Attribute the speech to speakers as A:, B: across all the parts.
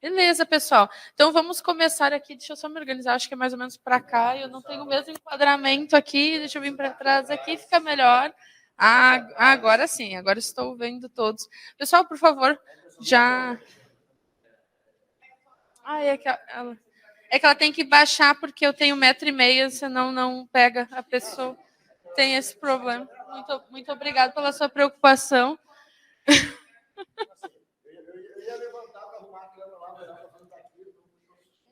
A: Beleza, pessoal. Então vamos começar aqui. Deixa eu só me organizar, acho que é mais ou menos para cá. Eu não tenho o mesmo enquadramento aqui. Deixa eu vir para trás aqui, fica melhor. Agora sim, agora estou vendo todos. Pessoal, por favor, já. É que ela tem que baixar porque eu tenho 1,5 m, senão não pega a pessoa. Tem esse problema. Muito obrigada pela sua preocupação.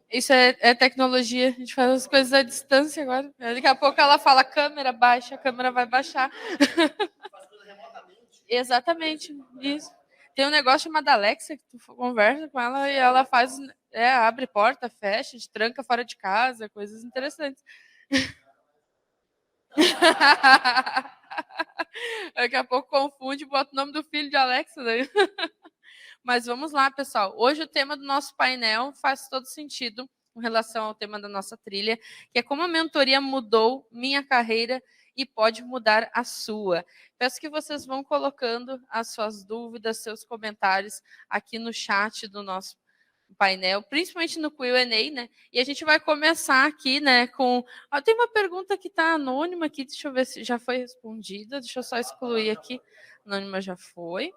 A: Isso é tecnologia, a gente faz as coisas à distância agora. Daqui a pouco ela fala, câmera baixa, a câmera vai baixar. Exatamente, isso. Tem um negócio chamado Alexa, que tu conversa com ela e ela faz, abre porta, fecha, te tranca fora de casa, coisas interessantes. Daqui a pouco confunde e bota o nome do filho de Alexa. Daí. Mas vamos lá, pessoal. Hoje o tema do nosso painel faz todo sentido com relação ao tema da nossa trilha, que é como a mentoria mudou minha carreira e pode mudar a sua. Peço que vocês vão colocando as suas dúvidas, seus comentários aqui no chat do nosso painel, principalmente no Q&A, né? E a gente vai começar aqui, né, com... tem uma pergunta que está anônima aqui, deixa eu ver se já foi respondida, deixa eu só excluir aqui. Anônima já foi.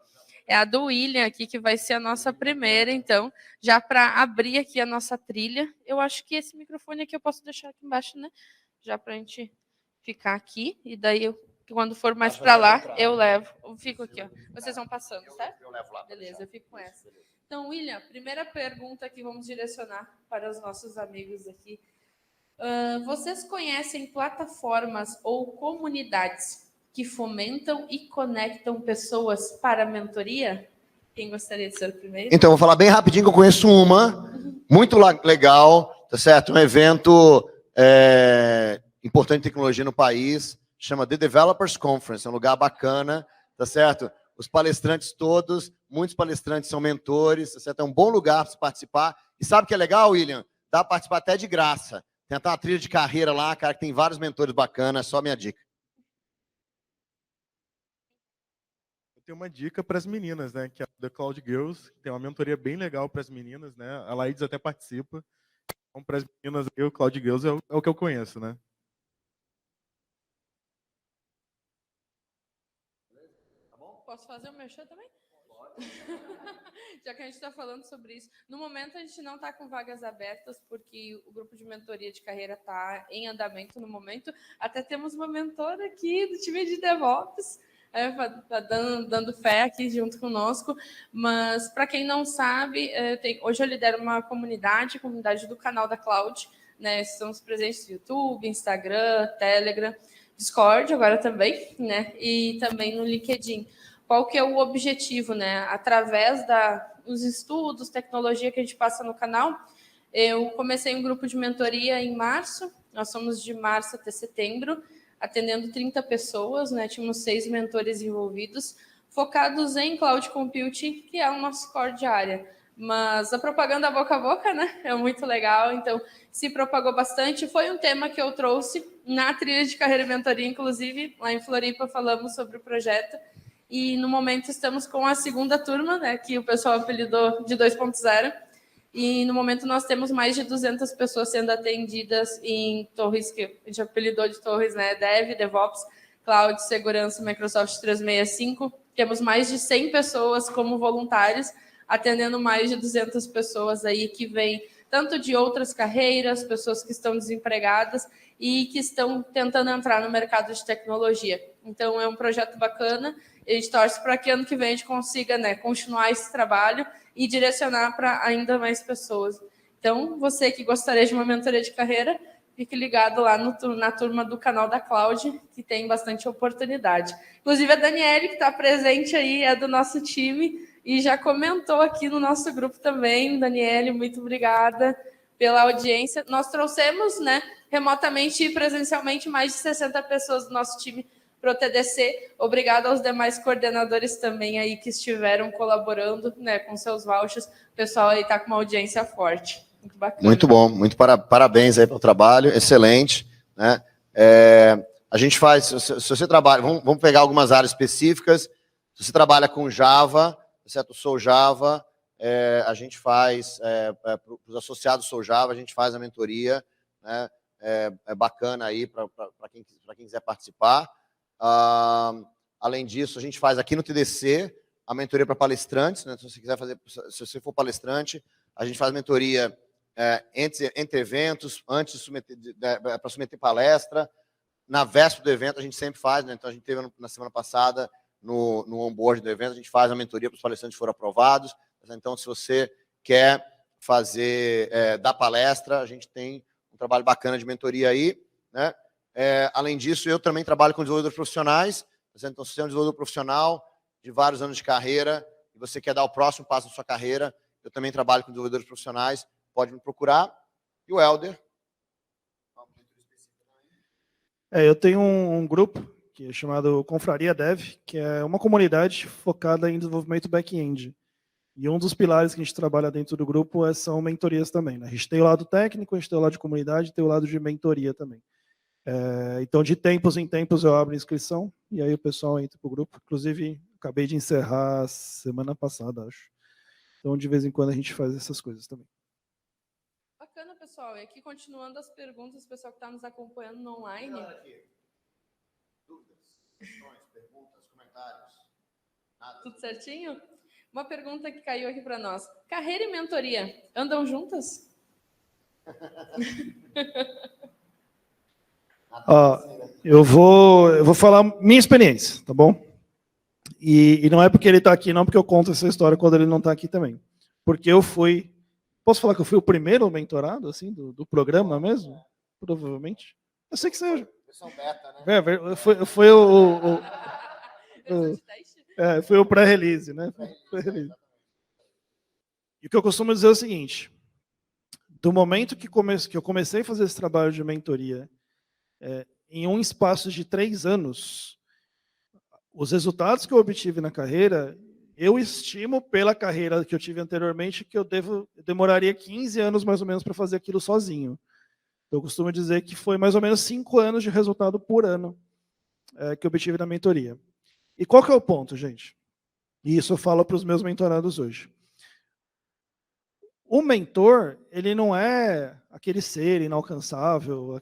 A: É a do William aqui, que vai ser a nossa primeira, então, já para abrir aqui a nossa trilha. Eu acho que esse microfone aqui eu posso deixar aqui embaixo, né? Já para a gente ficar aqui, e daí, quando for mais para lá, eu levo. Eu fico aqui, ó. Vocês vão passando, certo?
B: Eu levo lá.
A: Beleza, eu fico com essa. Então, William, primeira pergunta que vamos direcionar para os nossos amigos aqui. Vocês conhecem plataformas ou comunidades que fomentam e conectam pessoas para a mentoria? Quem gostaria de ser o primeiro?
B: Então, vou falar bem rapidinho que eu conheço uma, muito legal, tá certo? Um evento importante de tecnologia no país, chama The Developers Conference, é um lugar bacana, tá certo? Os palestrantes todos, muitos palestrantes são mentores, tá certo? É um bom lugar para se participar. E sabe o que é legal, William? Dá para participar até de graça. Tem até uma trilha de carreira lá, cara, que tem vários mentores bacanas, só minha dica.
C: Eu tenho uma dica para as meninas, né? Que é a The Cloud Girls, que tem uma mentoria bem legal para as meninas, né? A Laídes até participa. Então, para as meninas, o Cloud Girls é o que eu conheço, né?
A: Tá bom? Posso fazer o merchan também? Já que a gente está falando sobre isso. No momento, a gente não está com vagas abertas, porque o grupo de mentoria de carreira está em andamento no momento. Até temos uma mentora aqui do time de DevOps, tá dando fé aqui junto conosco. Mas, para quem não sabe, hoje eu lidero uma comunidade do canal da Cloud. Né? Estamos presentes no YouTube, Instagram, Telegram, Discord agora também, né? E também no LinkedIn. Qual que é o objetivo, né? Através dos estudos, tecnologia que a gente passa no canal, eu comecei um grupo de mentoria em março, nós somos de março até setembro, atendendo 30 pessoas, né? Tínhamos 6 mentores envolvidos, focados em Cloud Computing, que é o nosso core de área. Mas a propaganda boca a boca, né? É muito legal, então se propagou bastante. Foi um tema que eu trouxe na trilha de carreira e mentoria, inclusive, lá em Floripa falamos sobre o projeto. E, no momento, estamos com a segunda turma, né, que o pessoal apelidou de 2.0. E, no momento, nós temos mais de 200 pessoas sendo atendidas em torres, que a gente apelidou de torres, né, Dev, DevOps, Cloud, Segurança, Microsoft 365. Temos mais de 100 pessoas como voluntários, atendendo mais de 200 pessoas aí que vêm tanto de outras carreiras, pessoas que estão desempregadas e que estão tentando entrar no mercado de tecnologia. Então, é um projeto bacana. A gente torce para que ano que vem a gente consiga, né, continuar esse trabalho e direcionar para ainda mais pessoas. Então, você que gostaria de uma mentoria de carreira, fique ligado lá na turma do canal da Cloud, que tem bastante oportunidade. Inclusive, a Daniele, que está presente aí, é do nosso time e já comentou aqui no nosso grupo também. Daniele, muito obrigada pela audiência. Nós trouxemos, né, remotamente e presencialmente mais de 60 pessoas do nosso time para o TDC. Obrigado aos demais coordenadores também aí que estiveram colaborando, né, com seus vouchers. O pessoal aí está com uma audiência forte. Muito bacana.
B: Muito bom, muito parabéns aí pelo trabalho, excelente, né? A gente faz, se você trabalha, vamos pegar algumas áreas específicas. Se você trabalha com Java, certo? Eu sou Java, a gente faz, para os associados Soljava, a gente faz a mentoria, né? É bacana aí para quem quiser participar. Além disso, a gente faz aqui no TDC a mentoria para palestrantes, né? Se você quiser fazer, se você for palestrante, a gente faz mentoria entre eventos, antes de para submeter palestra, na véspera do evento a gente sempre faz, né? Então a gente teve na semana passada no onboard do evento, a gente faz a mentoria para os palestrantes que foram aprovados. Então, se você quer dar palestra, a gente tem um trabalho bacana de mentoria aí, né? Além disso, eu também trabalho com desenvolvedores profissionais. Então, se você é um desenvolvedor profissional de vários anos de carreira e você quer dar o próximo passo na sua carreira, eu também trabalho com desenvolvedores profissionais, pode me procurar. E o Helder?
D: Eu tenho um grupo que é chamado Confraria Dev, que é uma comunidade focada em desenvolvimento back-end. E um dos pilares que a gente trabalha dentro do grupo são mentorias também, né? A gente tem o lado técnico, a gente tem o lado de comunidade, tem o lado de mentoria também. Então, de tempos em tempos, eu abro inscrição, e aí o pessoal entra para o grupo. Inclusive, acabei de encerrar semana passada, acho. Então, de vez em quando, a gente faz essas coisas também.
A: Bacana, pessoal. E aqui, continuando as perguntas, pessoal que está nos acompanhando no online.
B: Dúvidas, questões, perguntas, comentários? Nada.
A: Tudo certinho? Uma pergunta que caiu aqui para nós. Carreira e mentoria andam juntas?
D: Eu vou falar minha experiência, tá bom? E não é porque ele está aqui, não, porque eu conto essa história quando ele não está aqui também. Porque eu fui... Posso falar que eu fui o primeiro mentorado, assim, do programa mesmo? Provavelmente. Eu sei que seja.
B: Versão beta, né?
D: Foi o pré-release, né? E o que eu costumo dizer é o seguinte: do momento que eu comecei a fazer esse trabalho de mentoria, em um espaço de 3 anos, os resultados que eu obtive na carreira, eu estimo pela carreira que eu tive anteriormente que eu demoraria 15 anos mais ou menos para fazer aquilo sozinho. Eu costumo dizer que foi mais ou menos 5 anos de resultado por ano que eu obtive na mentoria. E qual que é o ponto, gente? E isso eu falo para os meus mentorados hoje. O mentor, ele não é aquele ser inalcançável,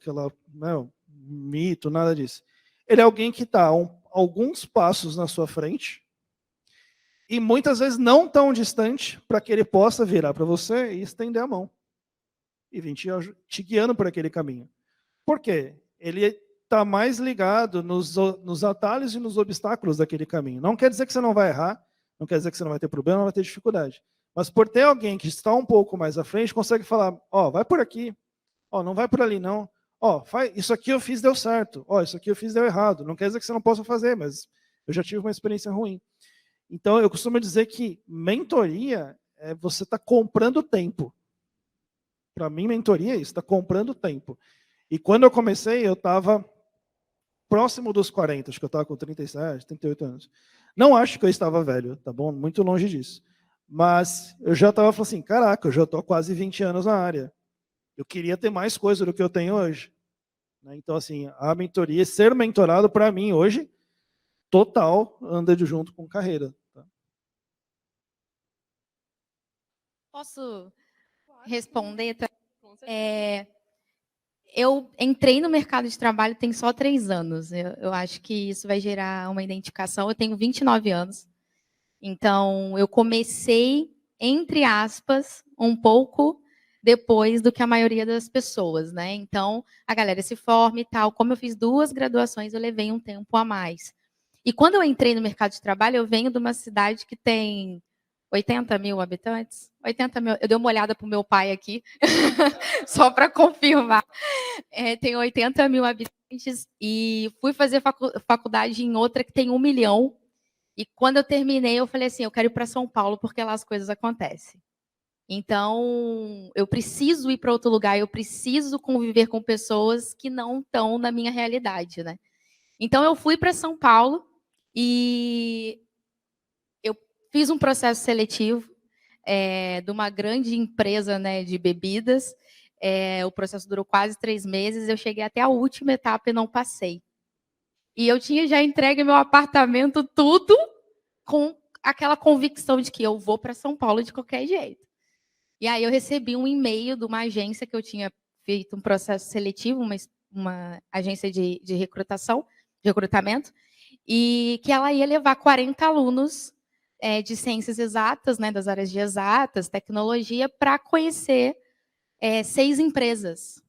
D: mito, nada disso. Ele é alguém que está alguns passos na sua frente e muitas vezes não tão distante para que ele possa virar para você e estender a mão e vir te guiando por aquele caminho. Por quê? Ele está mais ligado nos atalhos e nos obstáculos daquele caminho. Não quer dizer que você não vai errar, não quer dizer que você não vai ter problema, não vai ter dificuldade. Mas por ter alguém que está um pouco mais à frente, consegue falar, vai por aqui, não vai por ali não, isso aqui eu fiz, deu certo, isso aqui eu fiz, deu errado. Não quer dizer que você não possa fazer, mas eu já tive uma experiência ruim. Então, eu costumo dizer que mentoria é você estar comprando tempo. Para mim, mentoria é isso, está comprando tempo. E quando eu comecei, eu estava próximo dos 40, acho que eu estava com 37, 38 anos. Não acho que eu estava velho, tá bom? Muito longe disso. Mas eu já estava falando assim, caraca, eu já estou há quase 20 anos na área. Eu queria ter mais coisa do que eu tenho hoje. Então, assim, a mentoria, ser mentorado, para mim, hoje, total, anda junto com carreira. Tá?
E: Posso responder? Eu entrei no mercado de trabalho tem só 3 anos. Eu acho que isso vai gerar uma identificação. Eu tenho 29 anos. Então, eu comecei, entre aspas, um pouco depois do que a maioria das pessoas, né? Então, a galera se forma e tal. Como eu fiz 2 graduações, eu levei um tempo a mais. E quando eu entrei no mercado de trabalho, eu venho de uma cidade que tem 80 mil habitantes. 80 mil. Eu dei uma olhada para o meu pai aqui, só para confirmar. Tem 80 mil habitantes e fui fazer faculdade em outra que tem 1 milhão. E quando eu terminei, eu falei assim, eu quero ir para São Paulo, porque lá as coisas acontecem. Então, eu preciso ir para outro lugar, eu preciso conviver com pessoas que não estão na minha realidade, né? Então, eu fui para São Paulo e eu fiz um processo seletivo de uma grande empresa, né, de bebidas. O processo durou quase 3 meses, eu cheguei até a última etapa e não passei. E eu tinha já entregue meu apartamento, tudo, com aquela convicção de que eu vou para São Paulo de qualquer jeito. E aí eu recebi um e-mail de uma agência que eu tinha feito um processo seletivo, uma agência de recrutamento, e que ela ia levar 40 alunos de ciências exatas, né, das áreas de exatas, tecnologia, para conhecer 6 empresas.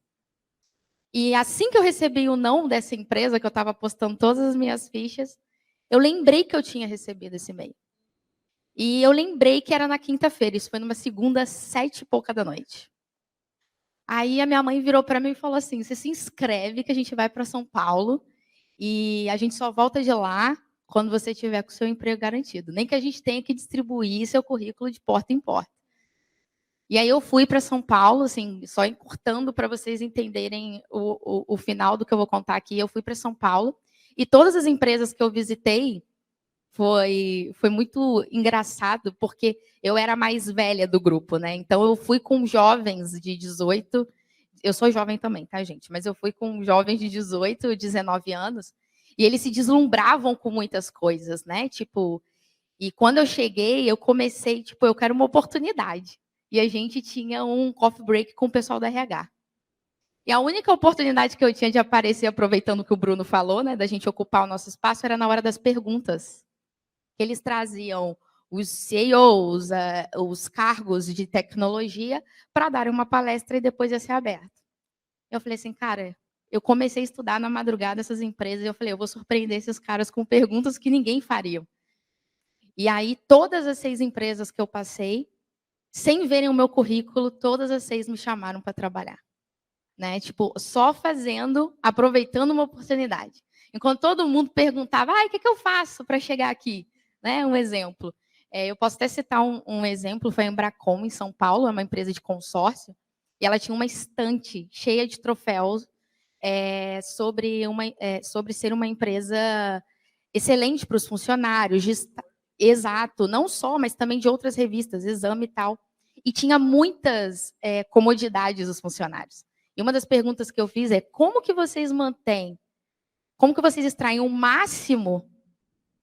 E: E assim que eu recebi o não dessa empresa, que eu estava postando todas as minhas fichas, eu lembrei que eu tinha recebido esse e-mail. E eu lembrei que era na quinta-feira, isso foi numa segunda, 7h pouca da noite. Aí a minha mãe virou para mim e falou assim: você se inscreve que a gente vai para São Paulo e a gente só volta de lá quando você tiver com o seu emprego garantido. Nem que a gente tenha que distribuir seu currículo de porta em porta. E aí eu fui para São Paulo, assim, só encurtando para vocês entenderem o final do que eu vou contar aqui. Eu fui para São Paulo e todas as empresas que eu visitei foi muito engraçado, porque eu era a mais velha do grupo, né? Então eu fui com jovens de 18, eu sou jovem também, tá, gente? Mas eu fui com jovens de 18, 19 anos, e eles se deslumbravam com muitas coisas, né? Tipo, e quando eu cheguei, eu comecei, tipo, eu quero uma oportunidade. E a gente tinha um coffee break com o pessoal da RH. E a única oportunidade que eu tinha de aparecer, aproveitando o que o Bruno falou, né, da gente ocupar o nosso espaço, era na hora das perguntas. Eles traziam os CEOs, os cargos de tecnologia, para darem uma palestra e depois ia ser aberto. Eu falei assim, cara, eu comecei a estudar na madrugada essas empresas, e eu falei, eu vou surpreender esses caras com perguntas que ninguém faria. E aí, todas as 6 empresas que eu passei, sem verem o meu currículo, todas as 6 me chamaram para trabalhar. Né? Tipo, só fazendo, aproveitando uma oportunidade. Enquanto todo mundo perguntava, o que eu faço para chegar aqui? Né? Um exemplo. Eu posso até citar um exemplo, foi a Embracon, em São Paulo, é uma empresa de consórcio, e ela tinha uma estante cheia de troféus sobre ser uma empresa excelente para os funcionários, exato, não só, mas também de outras revistas, Exame e tal. E tinha muitas comodidades dos funcionários. E uma das perguntas que eu fiz é: como que vocês mantêm, como que vocês extraem o máximo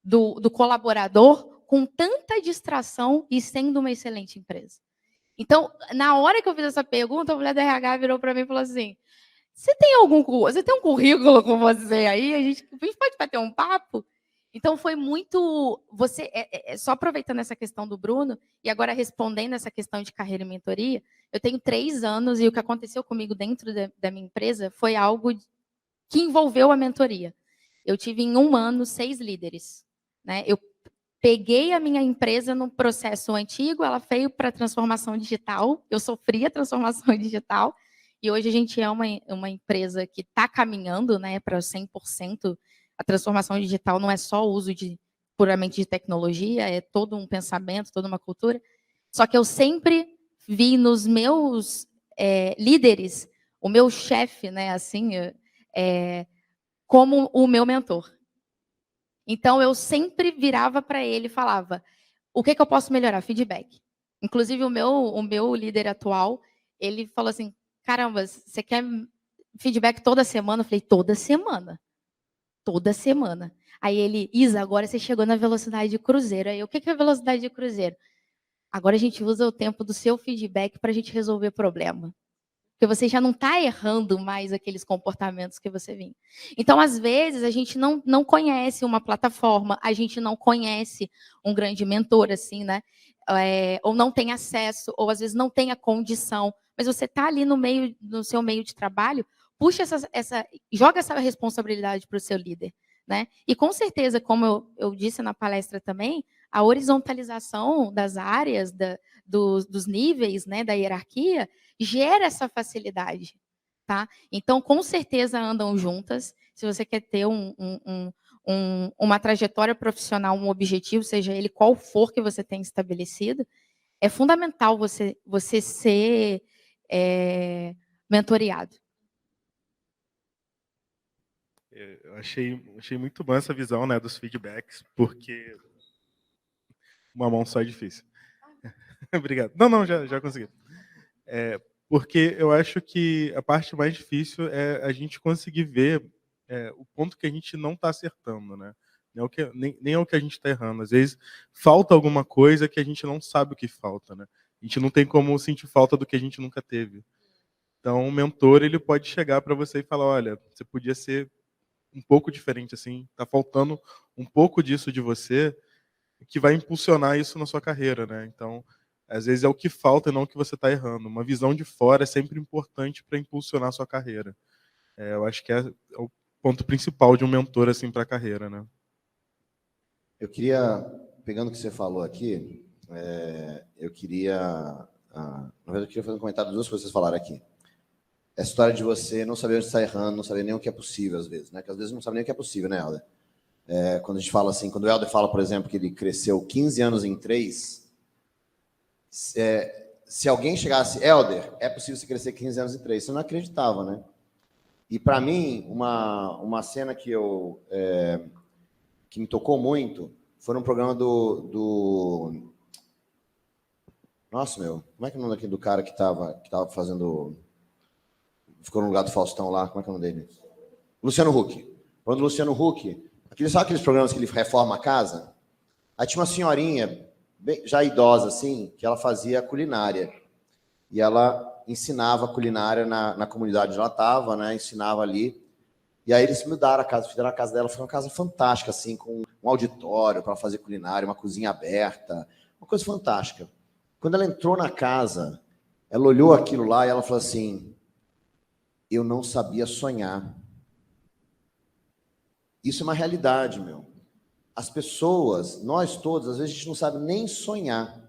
E: do colaborador com tanta distração e sendo uma excelente empresa? Então, na hora que eu fiz essa pergunta, a mulher da RH virou para mim e falou assim: você tem um currículo com você aí? A gente pode bater um papo? Então, foi muito... só aproveitando essa questão do Bruno, e agora respondendo essa questão de carreira e mentoria, eu tenho 3 anos, e o que aconteceu comigo dentro da minha empresa foi algo que envolveu a mentoria. Eu tive, em 1 ano, 6 líderes. Né? Eu peguei a minha empresa no processo antigo, ela veio para a transformação digital, eu sofri a transformação digital, e hoje a gente é uma empresa que está caminhando, né, para 100%. A transformação digital não é só o uso puramente de tecnologia, é todo um pensamento, toda uma cultura. Só que eu sempre vi nos meus líderes, o meu chefe, né, assim, como o meu mentor. Então, eu sempre virava para ele e falava: o que eu posso melhorar? Feedback. Inclusive, o meu líder atual, ele falou assim: caramba, você quer feedback toda semana? Eu falei: toda semana. Toda semana. Aí ele: Isa, agora você chegou na velocidade de cruzeiro. Aí, o que é velocidade de cruzeiro? Agora a gente usa o tempo do seu feedback para a gente resolver problema. Porque você já não está errando mais aqueles comportamentos que você vinha. Então, às vezes, a gente não conhece uma plataforma, a gente não conhece um grande mentor, assim, né? Ou não tem acesso, ou às vezes não tem a condição. Mas você está ali no seu meio de trabalho, puxa joga essa responsabilidade para o seu líder. Né? E com certeza, como eu disse na palestra também, a horizontalização das áreas, dos níveis, né, da hierarquia, gera essa facilidade. Tá? Então, com certeza andam juntas. Se você quer ter uma trajetória profissional, um objetivo, seja ele qual for que você tenha estabelecido, é fundamental você ser mentoreado.
C: Eu achei muito bom essa visão, né, dos feedbacks, porque uma mão só é difícil. Obrigado. Não, já consegui. Porque eu acho que a parte mais difícil é a gente conseguir ver o ponto que a gente não está acertando, né? Nem é o que a gente está errando. Às vezes falta alguma coisa que a gente não sabe o que falta, né? A gente não tem como sentir falta do que a gente nunca teve. Então, o mentor, ele pode chegar para você e falar, olha, você podia ser um pouco diferente, assim, está faltando um pouco disso de você, que vai impulsionar isso na sua carreira, né? Então, às vezes é o que falta e não o que você está errando. Uma visão de fora é sempre importante para impulsionar a sua carreira. Eu acho que é o ponto principal de um mentor, assim, para a carreira, né?
B: Eu queria, pegando o que você falou aqui, eu queria... na verdade, eu queria fazer um comentário das duas coisas que vocês falaram aqui. Essa história de você não saber onde está errando, não saber nem o que é possível, às vezes, né? Que às vezes não sabe nem o que é possível, né, Helder? Quando a gente fala assim, quando o Helder fala, por exemplo, que ele cresceu 15 anos em 3, se alguém chegasse, Helder, é possível você crescer 15 anos em 3, você não acreditava, né? E para mim, uma cena que me tocou muito foi num programa do... Nossa, meu, como é que é o nome daquele do cara que tava fazendo... Ficou no lugar do Faustão lá, como é que é o nome dele? Luciano Huck. Quando o Luciano Huck, sabe aqueles programas que ele reforma a casa? Aí tinha uma senhorinha, já idosa assim, que ela fazia culinária. E ela ensinava culinária na comunidade onde ela estava, né? Ensinava ali. E aí eles mudaram a casa, fizeram a casa dela, foi uma casa fantástica, assim, com um auditório para fazer culinária, uma cozinha aberta, uma coisa fantástica. Quando ela entrou na casa, ela olhou aquilo lá e ela falou assim... Eu não sabia sonhar. Isso é uma realidade, meu. As pessoas, nós todos, às vezes a gente não sabe nem sonhar.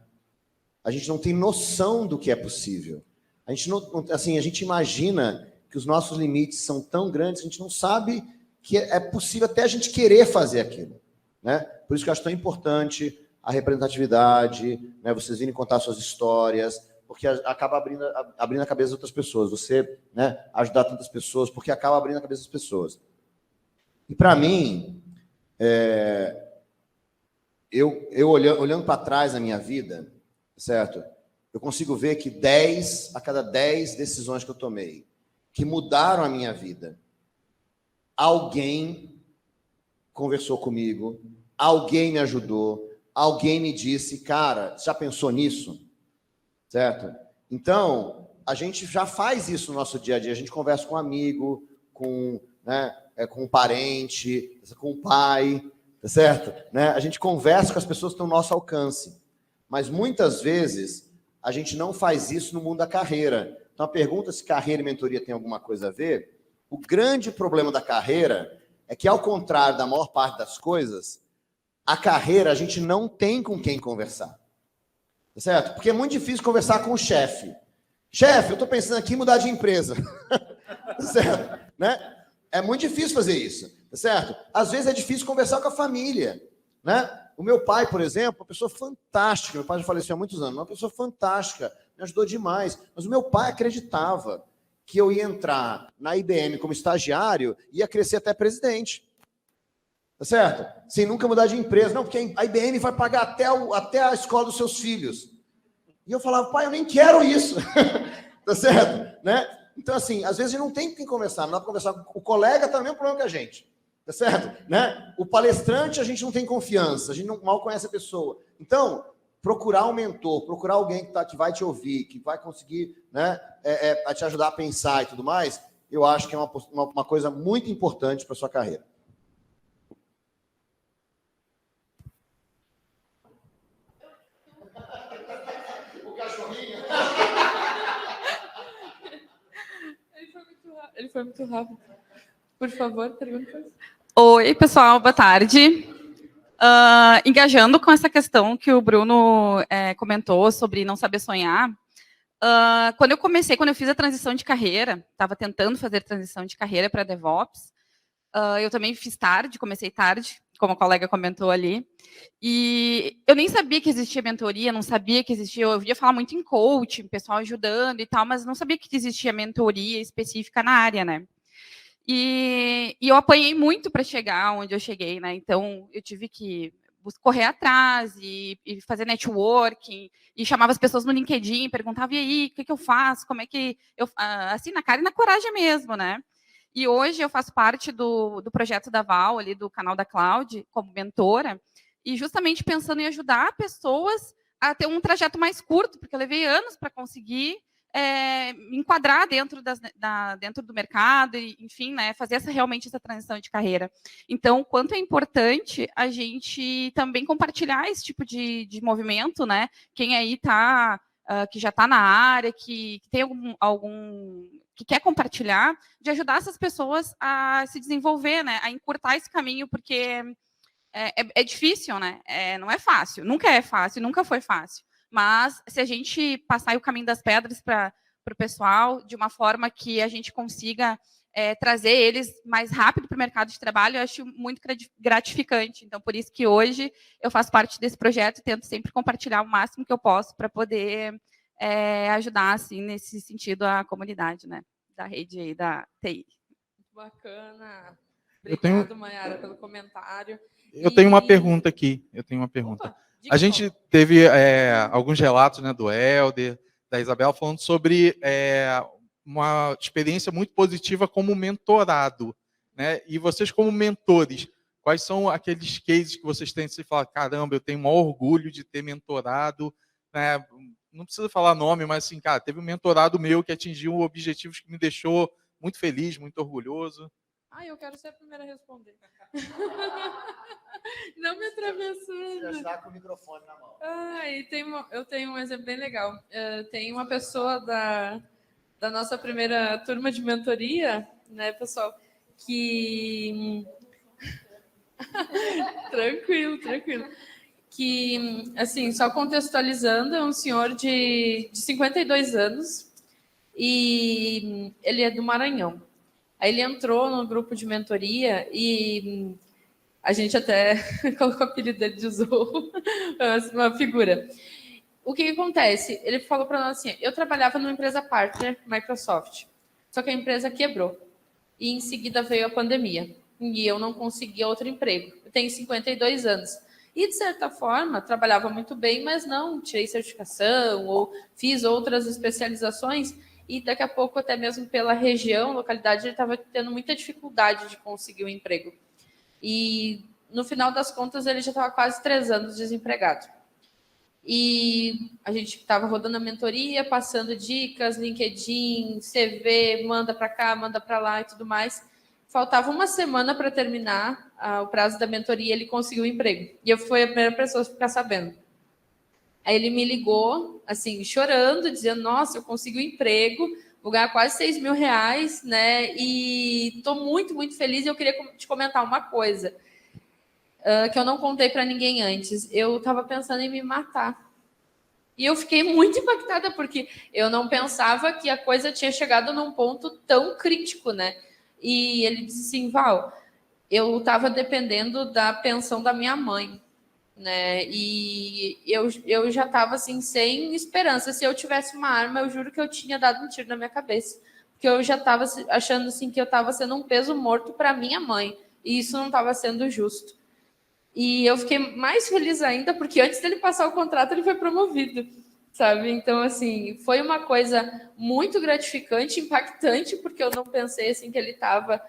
B: A gente não tem noção do que é possível. A gente a gente imagina que os nossos limites são tão grandes que a gente não sabe que é possível até a gente querer fazer aquilo, né? Por isso que eu acho tão importante a representatividade, né? Vocês virem contar suas histórias, porque acaba abrindo a cabeça de outras pessoas. Você, né, ajudar tantas pessoas, porque acaba abrindo a cabeça das pessoas. E para mim, eu olhando para trás na minha vida, certo? Eu consigo ver que 10 a cada 10 decisões que eu tomei, que mudaram a minha vida, alguém conversou comigo, alguém me ajudou, alguém me disse, cara, já pensou nisso? Certo? Então, a gente já faz isso no nosso dia a dia. A gente conversa com um amigo, com um parente, com um pai, tá certo? Né? A gente conversa com as pessoas que estão ao nosso alcance. Mas, muitas vezes, a gente não faz isso no mundo da carreira. Então, a pergunta se carreira e mentoria tem alguma coisa a ver, o grande problema da carreira é que, ao contrário da maior parte das coisas, a carreira a gente não tem com quem conversar. Tá certo? Porque é muito difícil conversar com o chefe. Chefe, eu estou pensando aqui em mudar de empresa. Tá certo? Né? É muito difícil fazer isso. Tá certo? Às vezes é difícil conversar com a família. Né? O meu pai, por exemplo, uma pessoa fantástica. Meu pai já faleceu há muitos anos. Uma pessoa fantástica. Me ajudou demais. Mas o meu pai acreditava que eu ia entrar na IBM como estagiário e ia crescer até presidente. Tá certo? Sem nunca mudar de empresa. Não, porque a IBM vai pagar até a escola dos seus filhos. E eu falava, pai, eu nem quero isso. Tá certo? Né? Então, assim, às vezes a gente não tem com quem conversar. Não dá para conversar com o colega, está no mesmo problema que a gente. Tá certo? Né? O palestrante, a gente não tem confiança. A gente mal conhece a pessoa. Então, procurar um mentor, procurar alguém que vai te ouvir, que vai conseguir, né, a te ajudar a pensar e tudo mais, eu acho que é uma coisa muito importante para a sua carreira.
A: Ele foi muito rápido. Por favor, pergunta.
F: Oi, pessoal, boa tarde. Engajando com essa questão que o Bruno comentou sobre não saber sonhar, quando eu fiz a transição de carreira, estava tentando fazer transição de carreira para DevOps, eu também fiz tarde, comecei tarde, como a colega comentou ali, e eu nem sabia que existia mentoria, não sabia que existia, eu ouvia falar muito em coaching, pessoal ajudando e tal, mas não sabia que existia mentoria específica na área, né? E eu apanhei muito para chegar onde eu cheguei, né? Então, eu tive que correr atrás e fazer networking, e chamava as pessoas no LinkedIn, perguntava, e aí, o que eu faço? Como é que eu... Assim, na cara e na coragem mesmo, né? E hoje eu faço parte do projeto da Val, ali do canal da Cloud, como mentora, e justamente pensando em ajudar pessoas a ter um trajeto mais curto, porque eu levei anos para conseguir me enquadrar dentro, dentro do mercado, e, enfim, né, fazer realmente essa transição de carreira. Então, quanto é importante a gente também compartilhar esse tipo de movimento, né? Quem aí está, que já está na área, que tem algum que quer compartilhar, de ajudar essas pessoas a se desenvolver, né? A encurtar esse caminho, porque é difícil, né? Não é fácil, nunca é fácil, nunca foi fácil. Mas se a gente passar o caminho das pedras para o pessoal, de uma forma que a gente consiga trazer eles mais rápido para o mercado de trabalho, eu acho muito gratificante. Então, por isso que hoje eu faço parte desse projeto e tento sempre compartilhar o máximo que eu posso para poder ajudar, assim, nesse sentido, a comunidade, né, da rede aí, da TI.
A: Muito bacana.
G: Eu
A: Obrigado, Mayara, pelo comentário.
G: Eu tenho uma pergunta aqui.
A: Opa,
G: A gente teve alguns relatos, né, do Helder, da Isabela, falando sobre uma experiência muito positiva como mentorado, né? E vocês, como mentores, quais são aqueles cases que vocês têm de se falar, caramba, eu tenho o maior orgulho de ter mentorado, né? Não precisa falar nome, mas assim, cara, teve um mentorado meu que atingiu objetivos que me deixou muito feliz, muito orgulhoso.
A: Eu quero ser a primeira a responder. Não me atravessando.
B: Já está com o microfone na mão.
A: Eu tenho um exemplo bem legal. Tem uma pessoa da nossa primeira turma de mentoria, né, pessoal, que... Tranquilo. Que, assim, só contextualizando, é um senhor de 52 anos e ele é do Maranhão. Aí ele entrou no grupo de mentoria e a gente até colocou o apelido dele de Zorro, uma figura. O que acontece? Ele falou para nós assim, eu trabalhava numa empresa partner, Microsoft, só que a empresa quebrou. E em seguida veio a pandemia. E eu não conseguia outro emprego. Eu tenho 52 anos. E, de certa forma, trabalhava muito bem, mas não tirei certificação ou fiz outras especializações. E daqui a pouco, até mesmo pela região, localidade, ele estava tendo muita dificuldade de conseguir um emprego. E, no final das contas, ele já estava quase 3 anos desempregado. E a gente estava rodando a mentoria, passando dicas, LinkedIn, CV, manda para cá, manda para lá e tudo mais. Faltava uma semana para terminar o prazo da mentoria, ele conseguiu um emprego. E eu fui a primeira pessoa a ficar sabendo. Aí ele me ligou, assim, chorando, dizendo, nossa, eu consegui um emprego, vou ganhar quase 6 mil reais, né? E estou muito, muito feliz e eu queria te comentar uma coisa que eu não contei para ninguém antes. Eu estava pensando em me matar. E eu fiquei muito impactada, porque eu não pensava que a coisa tinha chegado num ponto tão crítico, né? E ele disse assim, Val, eu estava dependendo da pensão da minha mãe, né? E eu já estava assim, sem esperança. Se eu tivesse uma arma, eu juro que eu tinha dado um tiro na minha cabeça. Porque eu já estava achando assim, que eu estava sendo um peso morto para minha mãe. E isso não estava sendo justo. E eu fiquei mais feliz ainda, porque antes dele passar o contrato, ele foi promovido, sabe? Então, assim, foi uma coisa muito gratificante, impactante, porque eu não pensei, assim, que ele estava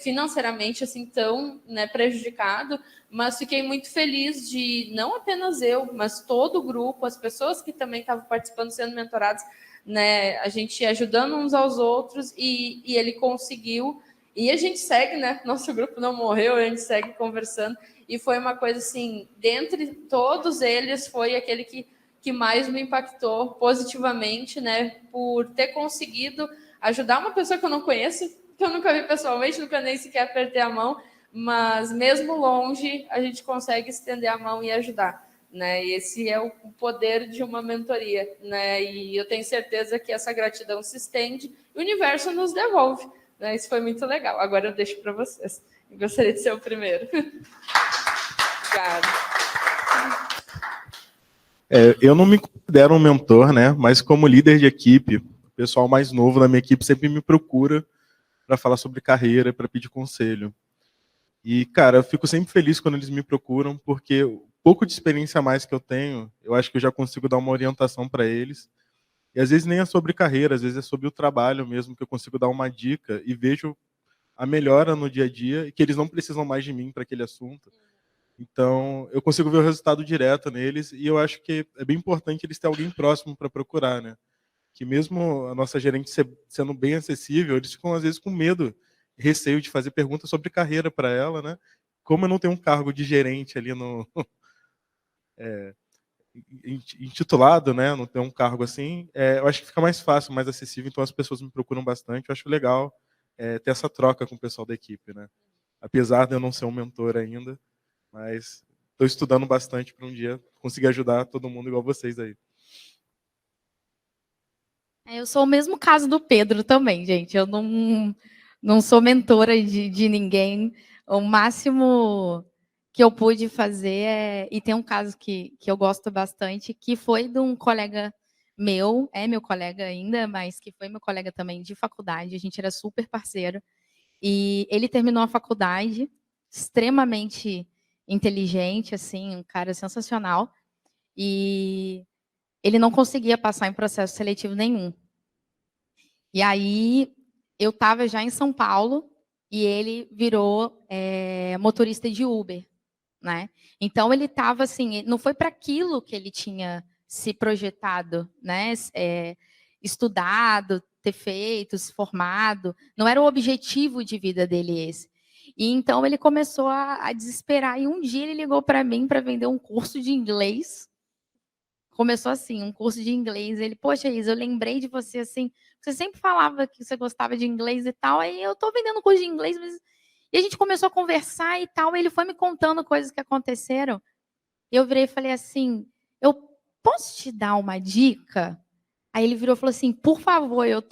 A: financeiramente, assim, tão, né, prejudicado, mas fiquei muito feliz de, não apenas eu, mas todo o grupo, as pessoas que também estavam participando, sendo mentorados, né, a gente ajudando uns aos outros, e ele conseguiu. E a gente segue, né? Nosso grupo não morreu, a gente segue conversando. E foi uma coisa assim, dentre todos eles, foi aquele que mais me impactou positivamente, né? Por ter conseguido ajudar uma pessoa que eu não conheço, que eu nunca vi pessoalmente, nunca nem sequer apertei a mão, mas mesmo longe, a gente consegue estender a mão e ajudar, né? E esse é o poder de uma mentoria, né? E eu tenho certeza que essa gratidão se estende e o universo nos devolve. Isso foi muito legal. Agora eu deixo para vocês. Eu gostaria de ser o primeiro. Obrigada.
C: Eu não me considero um mentor, né? Mas como líder de equipe, o pessoal mais novo da minha equipe sempre me procura para falar sobre carreira, para pedir conselho. E, cara, eu fico sempre feliz quando eles me procuram, porque o pouco de experiência a mais que eu tenho, eu acho que eu já consigo dar uma orientação para eles. E às vezes nem é sobre carreira, às vezes é sobre o trabalho mesmo, que eu consigo dar uma dica e vejo a melhora no dia a dia e que eles não precisam mais de mim para aquele assunto. Então, eu consigo ver o resultado direto neles e eu acho que é bem importante eles terem alguém próximo para procurar, né? Que mesmo a nossa gerente sendo bem acessível, eles ficam às vezes com medo, receio de fazer perguntas sobre carreira para ela, né? Como eu não tenho um cargo de gerente ali no intitulado, né? Não tenho um cargo assim, eu acho que fica mais fácil, mais acessível. Então as pessoas me procuram bastante. Eu acho legal ter essa troca com o pessoal da equipe, né? Apesar de eu não ser um mentor ainda, mas estou estudando bastante para um dia conseguir ajudar todo mundo igual vocês aí.
E: Eu sou o mesmo caso do Pedro também, gente. Eu não sou mentora de ninguém. O máximo que eu pude fazer e tem um caso que eu gosto bastante, que foi de um colega meu, é meu colega ainda, mas que foi meu colega também de faculdade. A gente era super parceiro. E ele terminou a faculdade, extremamente inteligente, assim, um cara sensacional. E ele não conseguia passar em processo seletivo nenhum. E aí eu estava já em São Paulo e ele virou motorista de Uber, né? Então ele estava assim, não foi para aquilo que ele tinha se projetado, né? Estudado, ter feito, se formado, não era o objetivo de vida dele esse. E então ele começou a desesperar e um dia ele ligou para mim para vender um curso de inglês. Começou assim, um curso de inglês. Ele, poxa, Isa, eu lembrei de você assim. Você sempre falava que você gostava de inglês e tal. Aí eu estou vendendo curso de inglês, mas... E a gente começou a conversar e tal. E ele foi me contando coisas que aconteceram. Eu virei e falei assim: eu posso te dar uma dica? Aí ele virou e falou assim: por favor, eu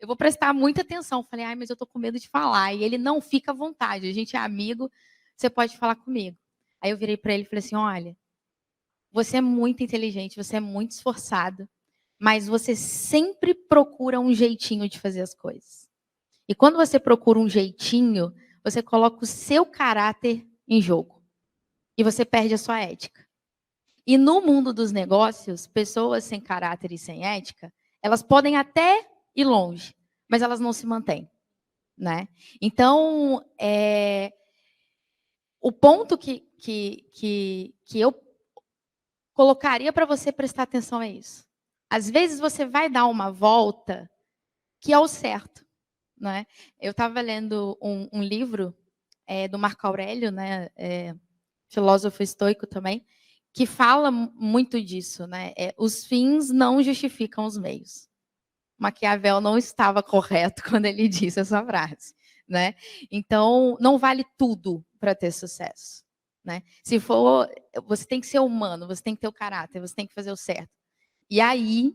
E: vou prestar muita atenção. Eu falei: ai, mas eu tô com medo de falar. E ele, não, fica à vontade. A gente é amigo, você pode falar comigo. Aí eu virei para ele e falei assim: olha, você é muito inteligente, você é muito esforçado, mas você sempre procura um jeitinho de fazer as coisas. E quando você procura um jeitinho, você coloca o seu caráter em jogo. E você perde a sua ética. E no mundo dos negócios, pessoas sem caráter e sem ética, elas podem até ir longe, mas elas não se mantêm, né? Então, o ponto que eu colocaria para você prestar atenção é isso. Às vezes você vai dar uma volta que é o certo, né? Eu estava lendo um livro do Marco Aurélio, né? Filósofo estoico também, que fala muito disso, né? Os fins não justificam os meios. Maquiavel não estava correto quando ele disse essa frase, né? Então, não vale tudo para ter sucesso, né? Se for, você tem que ser humano, você tem que ter o caráter, você tem que fazer o certo. E aí,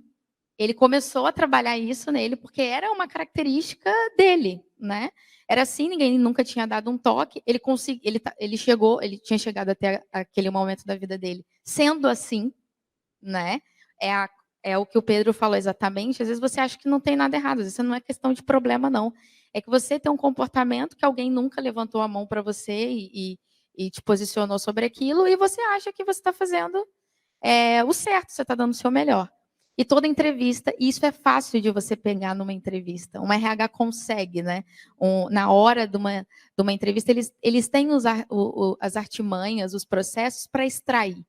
E: ele começou a trabalhar isso nele, porque era uma característica dele, né? Era assim, ninguém nunca tinha dado um toque. Ele tinha chegado até aquele momento da vida dele sendo assim, né? É o que o Pedro falou exatamente. Às vezes você acha que não tem nada errado, às vezes não é questão de problema, não. É que você tem um comportamento que alguém nunca levantou a mão para você e te posicionou sobre aquilo, e você acha que você está fazendo o certo, você está dando o seu melhor. E toda entrevista, e isso é fácil de você pegar numa entrevista. Uma RH consegue, né? Na hora de uma entrevista, eles têm as artimanhas, os processos para extrair,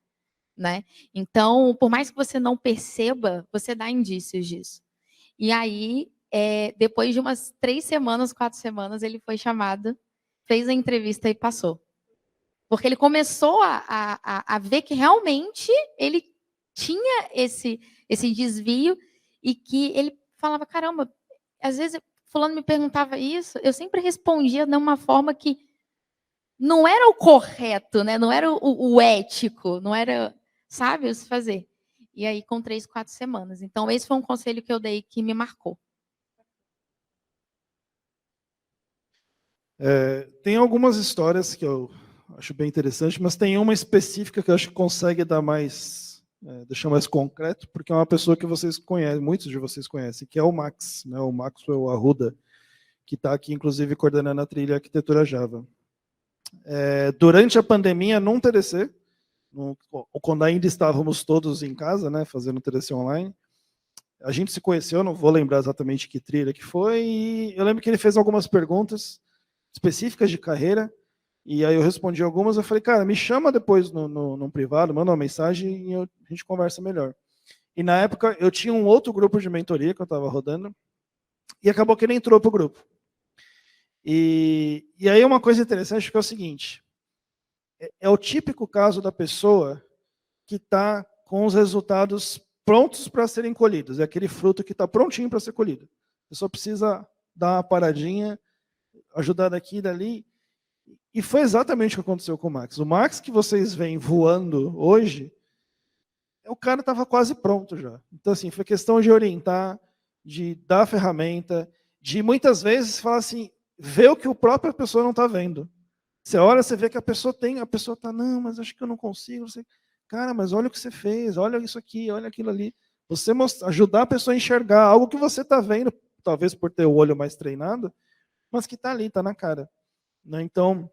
E: né? Então, por mais que você não perceba, você dá indícios disso. E aí, depois de umas 3 semanas, 4 semanas, ele foi chamado, fez a entrevista e passou. Porque ele começou a ver que realmente ele tinha esse desvio e que ele falava, caramba, às vezes fulano me perguntava isso, eu sempre respondia de uma forma que não era o correto, né? Não era o ético, não era, sabe, o se fazer. E aí, com 3, 4 semanas. Então, esse foi um conselho que eu dei que me marcou.
D: Tem algumas histórias que eu acho bem interessante, mas tem uma específica que eu acho que consegue dar mais, deixar mais concreto, porque é uma pessoa que vocês conhecem, muitos de vocês conhecem, que é o Max, né? O Maxwell Arruda, que está aqui, inclusive, coordenando a trilha Arquitetura Java. Durante a pandemia, num TDC, quando ainda estávamos todos em casa, né, fazendo TDC online. A gente se conheceu, não vou lembrar exatamente que trilha que foi, e eu lembro que ele fez algumas perguntas específicas de carreira, e aí eu respondi algumas, eu falei, cara, me chama depois no privado, manda uma mensagem e a gente conversa melhor. E na época eu tinha um outro grupo de mentoria que eu estava rodando, e acabou que ele entrou para o grupo. E aí uma coisa interessante que é o seguinte, é o típico caso da pessoa que está com os resultados prontos para serem colhidos. É aquele fruto que está prontinho para ser colhido. Você só precisa dar uma paradinha, ajudar daqui e dali. E foi exatamente o que aconteceu com o Max. O Max que vocês veem voando hoje, o cara estava quase pronto já. Então, assim, foi questão de orientar, de dar ferramenta, de muitas vezes falar assim, ver o que a própria pessoa não está vendo. Você olha, você vê que a pessoa está, não, mas acho que eu não consigo. Você, cara, mas olha o que você fez, olha isso aqui, olha aquilo ali. Você ajudar a pessoa a enxergar algo que você está vendo, talvez por ter o olho mais treinado, mas que está ali, está na cara. Né? Então,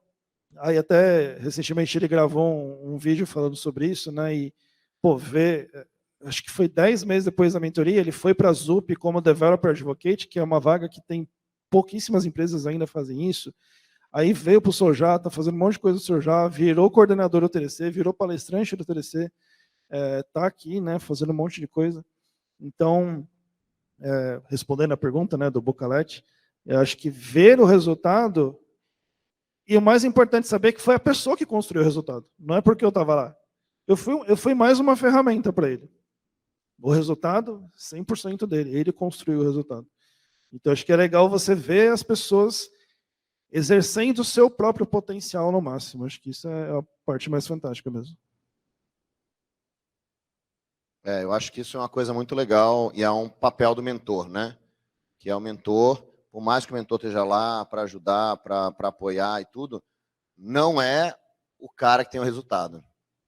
D: aí até recentemente ele gravou um vídeo falando sobre isso, né? E, pô, acho que foi 10 meses depois da mentoria, ele foi para a ZUP como Developer Advocate, que é uma vaga que tem pouquíssimas empresas ainda fazem isso. Aí veio para o Sojá, está fazendo um monte de coisa do Sojá, virou coordenador do TDC, virou palestrante do TDC, está aqui, né, fazendo um monte de coisa. Então, respondendo a pergunta, né, do Bucalete, eu acho que ver o resultado, e o mais importante saber que foi a pessoa que construiu o resultado, não é porque eu estava lá. Eu fui mais uma ferramenta para ele. O resultado, 100% dele, ele construiu o resultado. Então, acho que é legal você ver as pessoas exercendo o seu próprio potencial no máximo. Acho que isso é a parte mais fantástica mesmo.
B: Eu acho que isso é uma coisa muito legal e é um papel do mentor, né? Que é o mentor, por mais que o mentor esteja lá para ajudar, para apoiar e tudo, não é o cara que tem o resultado,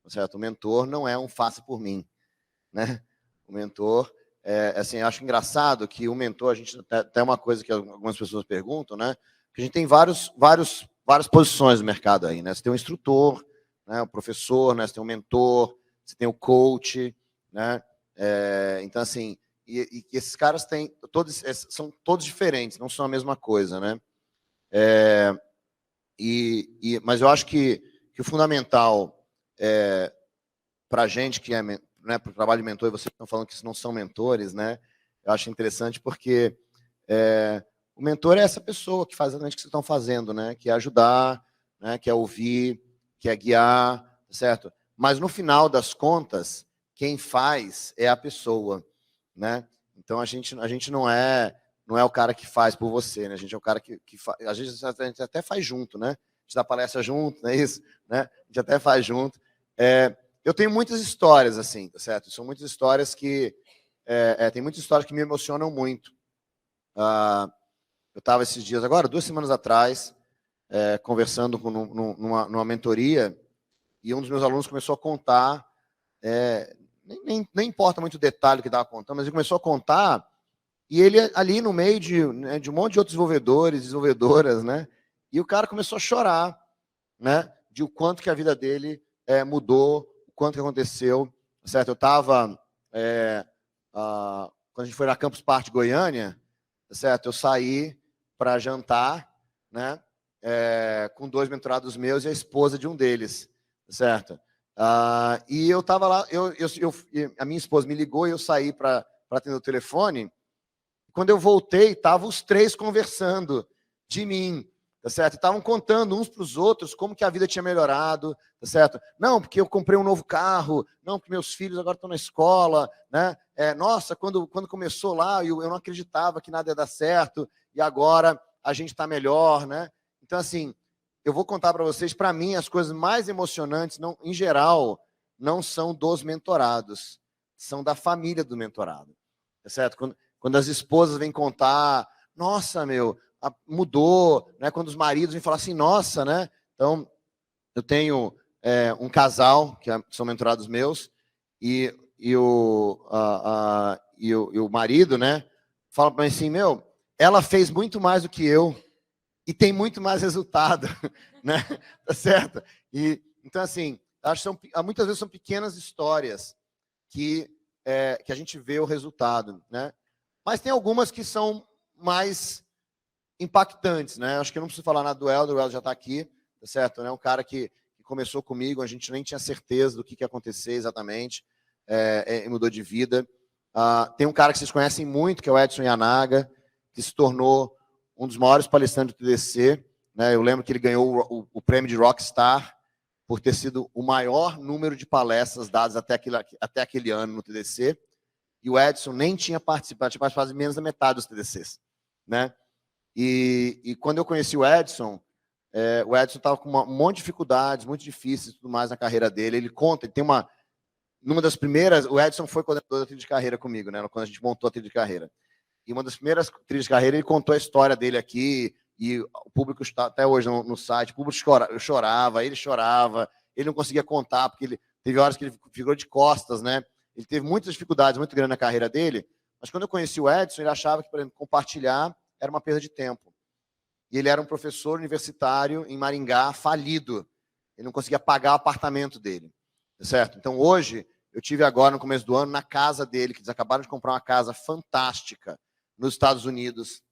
B: certo? O mentor não é um faça por mim, né? O mentor, assim, eu acho engraçado que o mentor, a gente até uma coisa que algumas pessoas perguntam, né? Que a gente tem várias posições no mercado aí, né? Você tem um instrutor, né? O professor, né? Você tem um mentor, você tem o coach, né? Então, assim, e esses caras são todos diferentes, não são a mesma coisa, né? Mas eu acho que o fundamental para a gente que né, para o trabalho de mentor, e vocês estão falando que não são mentores, né? Eu acho interessante porque o mentor é essa pessoa que faz exatamente o que vocês estão fazendo, né? Que é ajudar, né? Que é ouvir, que é guiar, certo? Mas no final das contas, quem faz é a pessoa, né? Então a gente não é o cara que faz por você, né? A gente é o cara que faz. Às vezes a gente até faz junto, né? A gente dá palestra junto, não é isso? Né? A gente até faz junto. Eu tenho muitas histórias assim, tá certo? São muitas histórias que tem muitas histórias que me emocionam muito. Eu estava esses dias agora, 2 semanas atrás, conversando numa mentoria, e um dos meus alunos começou a contar, nem importa muito o detalhe que estava contando, mas ele começou a contar, e ele ali no meio de um monte de outros desenvolvedores, desenvolvedoras, né? E o cara começou a chorar, né? De o quanto que a vida dele mudou, o quanto que aconteceu, certo? Eu estava, quando a gente foi na Campus Party Goiânia, certo? Eu saí para jantar, né? Com 2 mentorados meus e a esposa de um deles, certo? E eu estava lá, a minha esposa me ligou e eu saí para atender o telefone. Quando eu voltei, estavam os 3 conversando de mim, tá certo? Estavam contando uns para os outros como que a vida tinha melhorado, tá certo? Não, porque eu comprei um novo carro, não, porque meus filhos agora estão na escola, né? Nossa, quando começou lá, eu não acreditava que nada ia dar certo, e agora a gente está melhor, né? Então, assim, eu vou contar para vocês, para mim, as coisas mais emocionantes, em geral, não são dos mentorados, são da família do mentorado, tá certo? Quando as esposas vêm contar, nossa, mudou, né? Quando os maridos vêm falar assim, nossa, né? Então, eu tenho um casal, que são mentorados meus, e o marido, né? Fala para mim assim, ela fez muito mais do que eu, e tem muito mais resultado, né? Tá certo? Então, assim, Acho que muitas vezes são pequenas histórias que a gente vê o resultado, né? Mas tem algumas que são mais impactantes, né? Acho que eu não preciso falar nada do Helder, o Helder já está aqui, tá certo? É um cara que começou comigo, a gente nem tinha certeza do que ia acontecer exatamente, mudou de vida. Tem um cara que vocês conhecem muito, que é o Edson Yanaga, que se tornou um dos maiores palestrantes do TDC, né? Eu lembro que ele ganhou o prêmio de Rockstar por ter sido o maior número de palestras dadas até aquele ano no TDC, e o Edson nem tinha participado de menos da metade dos TDCs, né? E quando eu conheci o Edson estava com um monte de dificuldades, muito difíceis e tudo mais na carreira dele. Ele conta, ele tem numa das primeiras, o Edson foi coordenador da trilha de carreira comigo, né? Quando a gente montou a trilha de carreira. E uma das primeiras trilhas de carreira, ele contou a história dele aqui, e o público está até hoje no site, o público chorava, ele não conseguia contar, porque ele teve horas que ele ficou de costas, né? Ele teve muitas dificuldades muito grandes na carreira dele, mas quando eu conheci o Edson, ele achava que, por exemplo, compartilhar era uma perda de tempo. E ele era um professor universitário em Maringá, falido. Ele não conseguia pagar o apartamento dele, certo? Então, hoje, eu tive agora, no começo do ano, na casa dele, que eles acabaram de comprar uma casa fantástica nos Estados Unidos,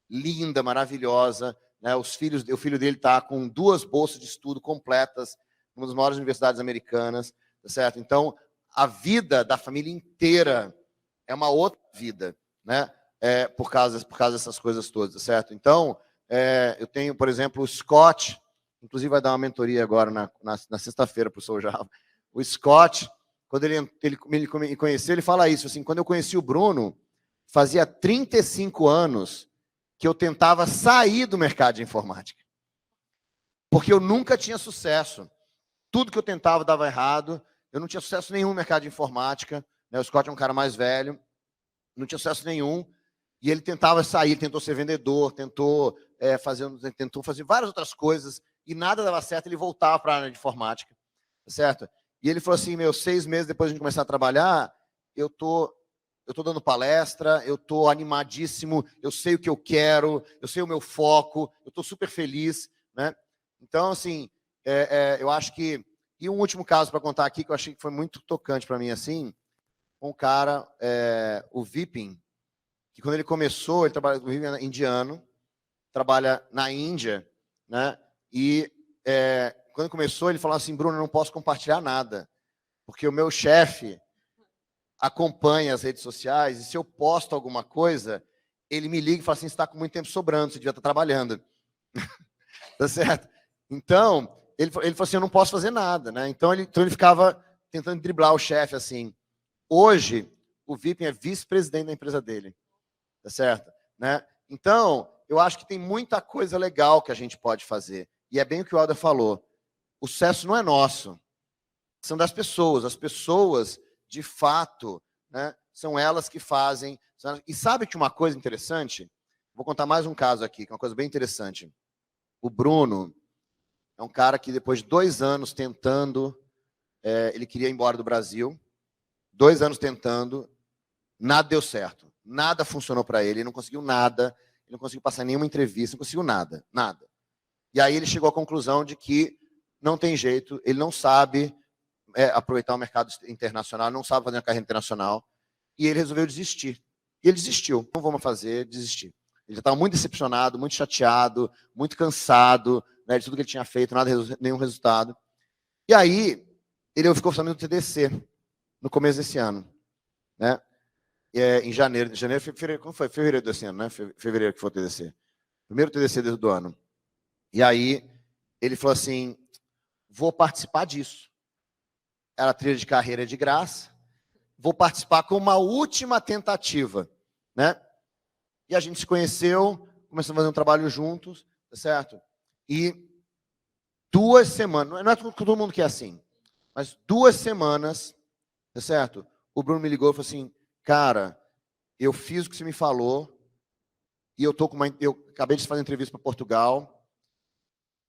B: linda, maravilhosa, né? O filho dele está com 2 bolsas de estudo completas, uma das maiores universidades americanas, certo? Então, a vida da família inteira é uma outra vida, né? Por causa dessas coisas todas, certo? Então, eu tenho, por exemplo, o Scott, inclusive vai dar uma mentoria agora na sexta-feira para o Soul Java. O Scott, quando ele me conheceu, ele fala isso, assim, quando eu conheci o Bruno, fazia 35 anos que eu tentava sair do mercado de informática. Porque eu nunca tinha sucesso. Tudo que eu tentava dava errado, eu não tinha sucesso nenhum no mercado de informática, né? O Scott é um cara mais velho, não tinha sucesso nenhum, e ele tentava sair, tentou ser vendedor, tentou fazer várias outras coisas, e nada dava certo, ele voltava para a área de informática, certo? E ele falou assim, 6 meses depois de a gente começar a trabalhar, eu tô dando palestra, eu tô animadíssimo, eu sei o que eu quero, eu sei o meu foco, eu tô super feliz, né? Então, assim, eu acho que... E um último caso para contar aqui, que eu achei que foi muito tocante para mim, assim, um cara, o Vipin, que quando ele começou, ele trabalha no Rio indiano, trabalha na Índia, né? E quando começou, ele falou assim, Bruno, eu não posso compartilhar nada, porque o meu chefe acompanha as redes sociais, e se eu posto alguma coisa, ele me liga e fala assim, você está com muito tempo sobrando, você devia estar trabalhando. Tá certo? Então, ele falou assim, eu não posso fazer nada, né? Então ele ficava tentando driblar o chefe, assim. Hoje, o Vipin é vice-presidente da empresa dele, tá certo? Né? Então, eu acho que tem muita coisa legal que a gente pode fazer. E é bem o que o Helder falou. O sucesso não é nosso. São das pessoas. As pessoas, de fato, né, são elas que fazem. E sabe que uma coisa interessante? Vou contar mais um caso aqui, que é uma coisa bem interessante. O Bruno é um cara que, depois de 2 anos tentando, ele queria ir embora do Brasil. 2 anos tentando, nada deu certo. Nada funcionou para ele, ele não conseguiu nada, ele não conseguiu passar nenhuma entrevista, não conseguiu nada, nada. E aí ele chegou à conclusão de que não tem jeito, ele não sabe aproveitar o mercado internacional, não sabe fazer uma carreira internacional, e ele resolveu desistir. E ele desistiu, não vamos fazer, desistir. Ele já estava muito decepcionado, muito chateado, muito cansado, né, de tudo que ele tinha feito, nenhum resultado. E aí, ele ficou sabendo do TDC, no começo desse ano, né? Em janeiro, fevereiro, como foi? Fevereiro desse ano, né? Fevereiro que foi o TDC. Primeiro TDC do ano. E aí, ele falou assim, vou participar disso. Era trilha de carreira de graça, vou participar com uma última tentativa, né? E a gente se conheceu, começamos a fazer um trabalho juntos, tá certo? E 2 semanas, não é todo mundo que é assim, mas 2 semanas, tá certo? O Bruno me ligou e falou assim, cara, eu fiz o que você me falou, e eu acabei de fazer entrevista para Portugal,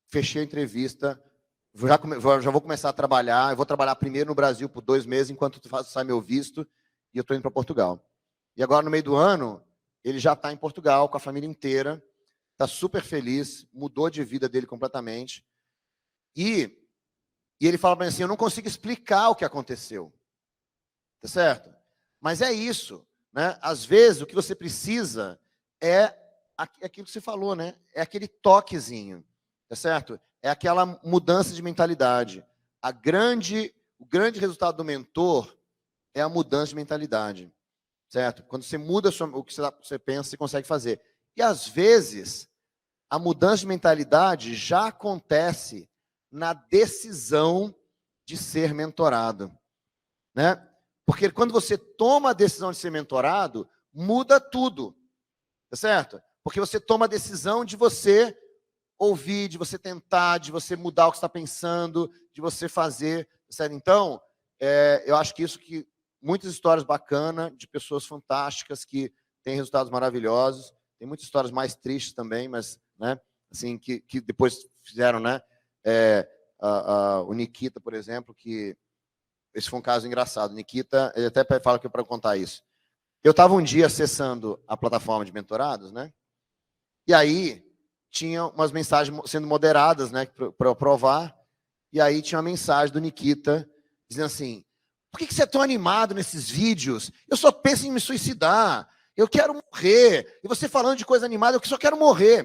B: fechei a entrevista, já vou começar a trabalhar, eu vou trabalhar primeiro no Brasil por 2 meses, enquanto sai meu visto, e eu estou indo para Portugal. E agora, no meio do ano, ele já está em Portugal, com a família inteira, está super feliz, mudou de vida dele completamente. E E ele fala para mim assim, eu não consigo explicar o que aconteceu. Tá certo? Mas é isso, né? Às vezes, o que você precisa é aquilo que você falou, né? É aquele toquezinho, tá certo? É aquela mudança de mentalidade. O grande resultado do mentor é a mudança de mentalidade, certo? Quando você muda o que você pensa, você consegue fazer. E, às vezes, a mudança de mentalidade já acontece na decisão de ser mentorado, né? Porque quando você toma a decisão de ser mentorado, muda tudo, tá certo? Porque você toma a decisão de você ouvir, de você tentar, de você mudar o que está pensando, de você fazer, tá certo? Então, eu acho que muitas histórias bacanas, de pessoas fantásticas que têm resultados maravilhosos, tem muitas histórias mais tristes também, mas, né, assim, que depois fizeram, né, o Nikita, por exemplo, que esse foi um caso engraçado. Nikita, ele até fala aqui para contar isso. Eu estava um dia acessando a plataforma de mentorados, né? E aí tinha umas mensagens sendo moderadas, né, para eu aprovar. E aí tinha uma mensagem do Nikita dizendo assim: por que você é tão animado nesses vídeos? Eu só penso em me suicidar. Eu quero morrer. E você falando de coisa animada, eu só quero morrer.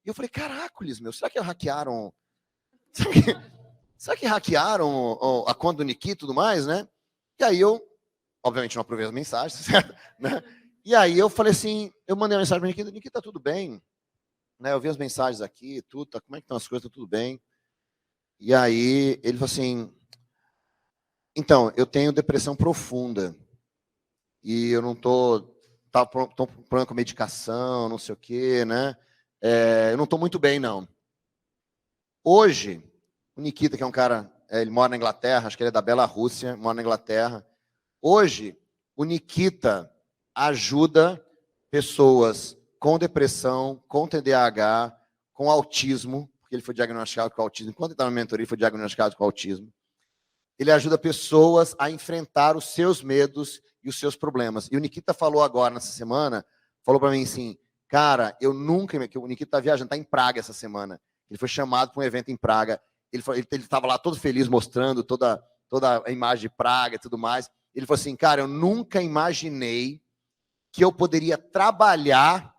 B: E eu falei, caracoles, meu, será que hackearam? Será que hackearam a conta do Nikita e tudo mais, né? E aí eu, obviamente, não aprovei as mensagens, certo? Né? E aí eu falei assim, eu mandei uma mensagem para o Nikita, Nikita, tudo bem? Né? Eu vi as mensagens aqui, tudo, tá, como é que estão as coisas, tá tudo bem? E aí ele falou assim, então, eu tenho depressão profunda e eu não tô procurando com medicação, não sei o quê, né? Eu não estou muito bem, não. Hoje, o Nikita, que é um cara, ele mora na Inglaterra, acho que ele é da Bela Rússia, mora na Inglaterra. Hoje, o Nikita ajuda pessoas com depressão, com TDAH, com autismo, porque ele foi diagnosticado com autismo. Enquanto ele estava na mentoria, ele foi diagnosticado com autismo. Ele ajuda pessoas a enfrentar os seus medos e os seus problemas. E o Nikita falou agora, nessa semana, falou para mim assim, cara, eu nunca... que o Nikita está viajando, está em Praga essa semana. Ele foi chamado para um evento em Praga. Ele estava lá todo feliz, mostrando toda a imagem de Praga e tudo mais. Ele falou assim, cara, eu nunca imaginei que eu poderia trabalhar,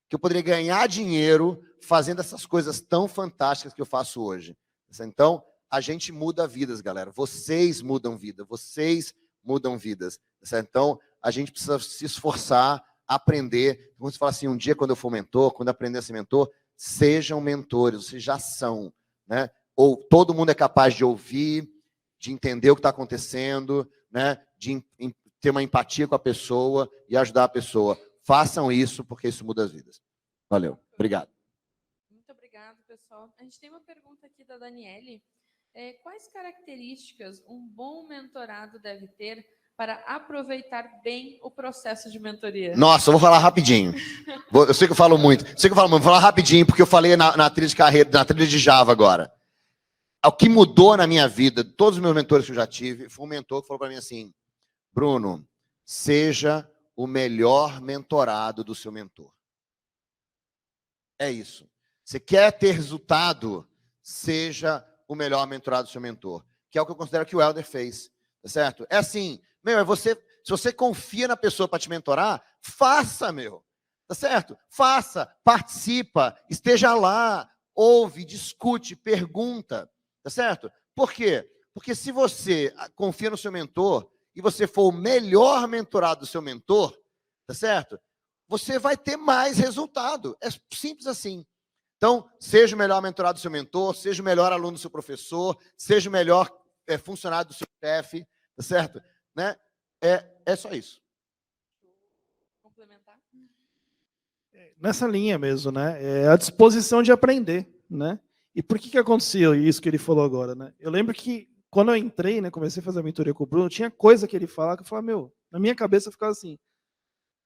B: que eu poderia ganhar dinheiro fazendo essas coisas tão fantásticas que eu faço hoje. Então, a gente muda vidas, galera. Vocês mudam vida, vocês mudam vidas. Então, a gente precisa se esforçar, aprender. Como você fala assim, um dia quando eu for mentor, quando eu aprender a ser mentor, sejam mentores, vocês já são, né? Ou todo mundo é capaz de ouvir, de entender o que está acontecendo, né? De ter uma empatia com a pessoa e ajudar a pessoa. Façam isso, porque isso muda as vidas. Valeu. Obrigado.
A: Muito obrigado, pessoal. A gente tem uma pergunta aqui da Daniele. Quais características um bom mentorado deve ter para aproveitar bem o processo de mentoria?
B: Nossa, eu vou falar rapidinho. Eu sei que eu falo muito. Vou falar rapidinho, porque eu falei na trilha de carreira, na trilha de Java agora. O que mudou na minha vida, todos os meus mentores que eu já tive, foi um mentor que falou para mim assim, Bruno, seja o melhor mentorado do seu mentor. É isso. Você quer ter resultado, seja o melhor mentorado do seu mentor. Que é o que eu considero que o Helder fez. Tá certo? É assim, se você confia na pessoa para te mentorar, faça, meu. Tá certo? Faça, participa, esteja lá, ouve, discute, pergunta. Tá certo? Por quê? Porque se você confia no seu mentor e você for o melhor mentorado do seu mentor, tá certo? Você vai ter mais resultado. É simples assim. Então, seja o melhor mentorado do seu mentor, seja o melhor aluno do seu professor, seja o melhor funcionário do seu chefe, tá certo? Né? É só isso.
A: Complementar?
D: Nessa linha mesmo, né? É a disposição de aprender, né? E por que aconteceu isso que ele falou agora, né? Eu lembro que quando eu entrei, né, comecei a fazer a mentoria com o Bruno, tinha coisa que ele falava que eu falava, meu, na minha cabeça eu ficava assim,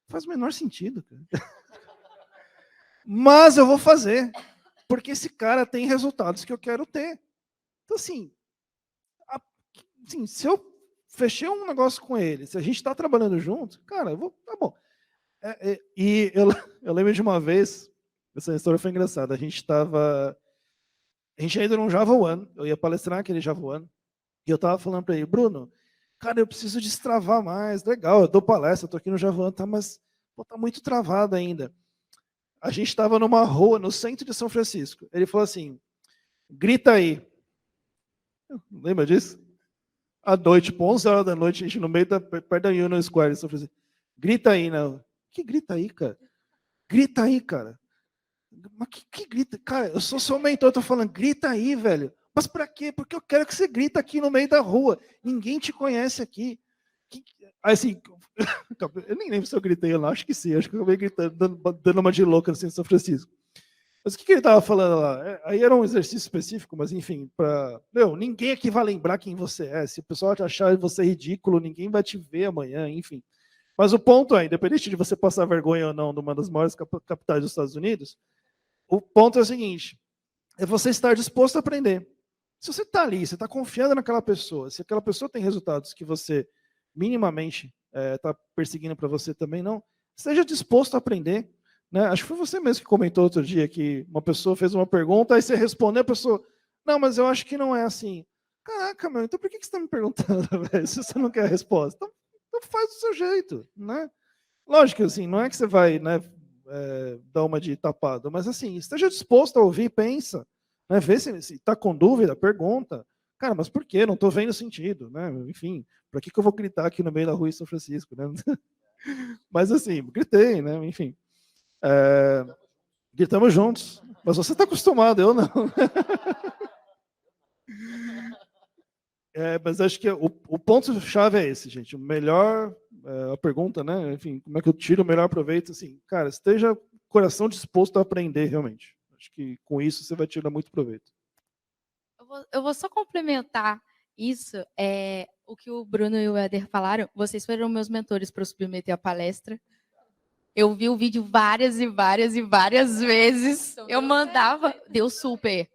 D: faz o menor sentido, cara. Mas eu vou fazer, porque esse cara tem resultados que eu quero ter. Então, assim, se eu fechei um negócio com ele, se a gente está trabalhando junto, cara, eu vou, tá bom. E eu lembro de uma vez, essa história foi engraçada, a gente estava A gente ainda no Java One, eu ia palestrar naquele Java One, e eu estava falando para ele, Bruno, cara, eu preciso destravar mais, legal, eu dou palestra, estou aqui no Java One, tá, mas tá muito travado ainda. A gente estava numa rua no centro de São Francisco. Ele falou assim, grita aí. Lembra disso? À noite, tipo, 11 horas da noite, a gente no meio perto da Union Square, São Francisco. Grita aí, né? Que grita aí, cara? Grita aí, cara. Mas que grita? Cara, eu sou seu mentor, eu tô falando, grita aí, velho. Mas pra quê? Porque eu quero que você grita aqui no meio da rua. Ninguém te conhece aqui. Assim, eu nem lembro se eu gritei lá, acho que sim. Acho que eu acabei gritando, dando uma de louca assim, em São Francisco. Mas o que ele estava falando lá? Aí era um exercício específico, mas enfim, ninguém aqui vai lembrar quem você é. Se o pessoal achar você ridículo, ninguém vai te ver amanhã, enfim. Mas o ponto é, independente de você passar vergonha ou não numa das maiores capitais dos Estados Unidos, o ponto é o seguinte, é você estar disposto a aprender. Se você está ali, você está confiando naquela pessoa, se aquela pessoa tem resultados que você minimamente está perseguindo para você também, não, esteja disposto a aprender. Né? Acho que foi você mesmo que comentou outro dia que uma pessoa fez uma pergunta, aí você respondeu, a pessoa, não, mas eu acho que não é assim. Caraca, meu, então por que você está me perguntando, velho, se você não quer a resposta? Então faz do seu jeito, né? Lógico, assim, não é que você vai, né, dar uma de tapado, mas assim, esteja disposto a ouvir, pensa, né, vê se está com dúvida, pergunta. Cara, mas por quê? Não estou vendo sentido, né? Enfim, para que eu vou gritar aqui no meio da rua em São Francisco, né? Mas assim, gritei, né? Enfim. Gritamos juntos. Mas você está acostumado, eu não. Mas acho que o ponto-chave é esse, gente. O melhor, a pergunta, né? Enfim, como é que eu tiro o melhor proveito? Assim, cara, esteja coração disposto a aprender, realmente. Acho que com isso você vai tirar muito proveito.
E: Eu vou só complementar isso. O que o Bruno e o Éder falaram, vocês foram meus mentores para eu submeter a palestra. Eu vi o vídeo várias e várias e várias vezes. Eu mandava, deu super.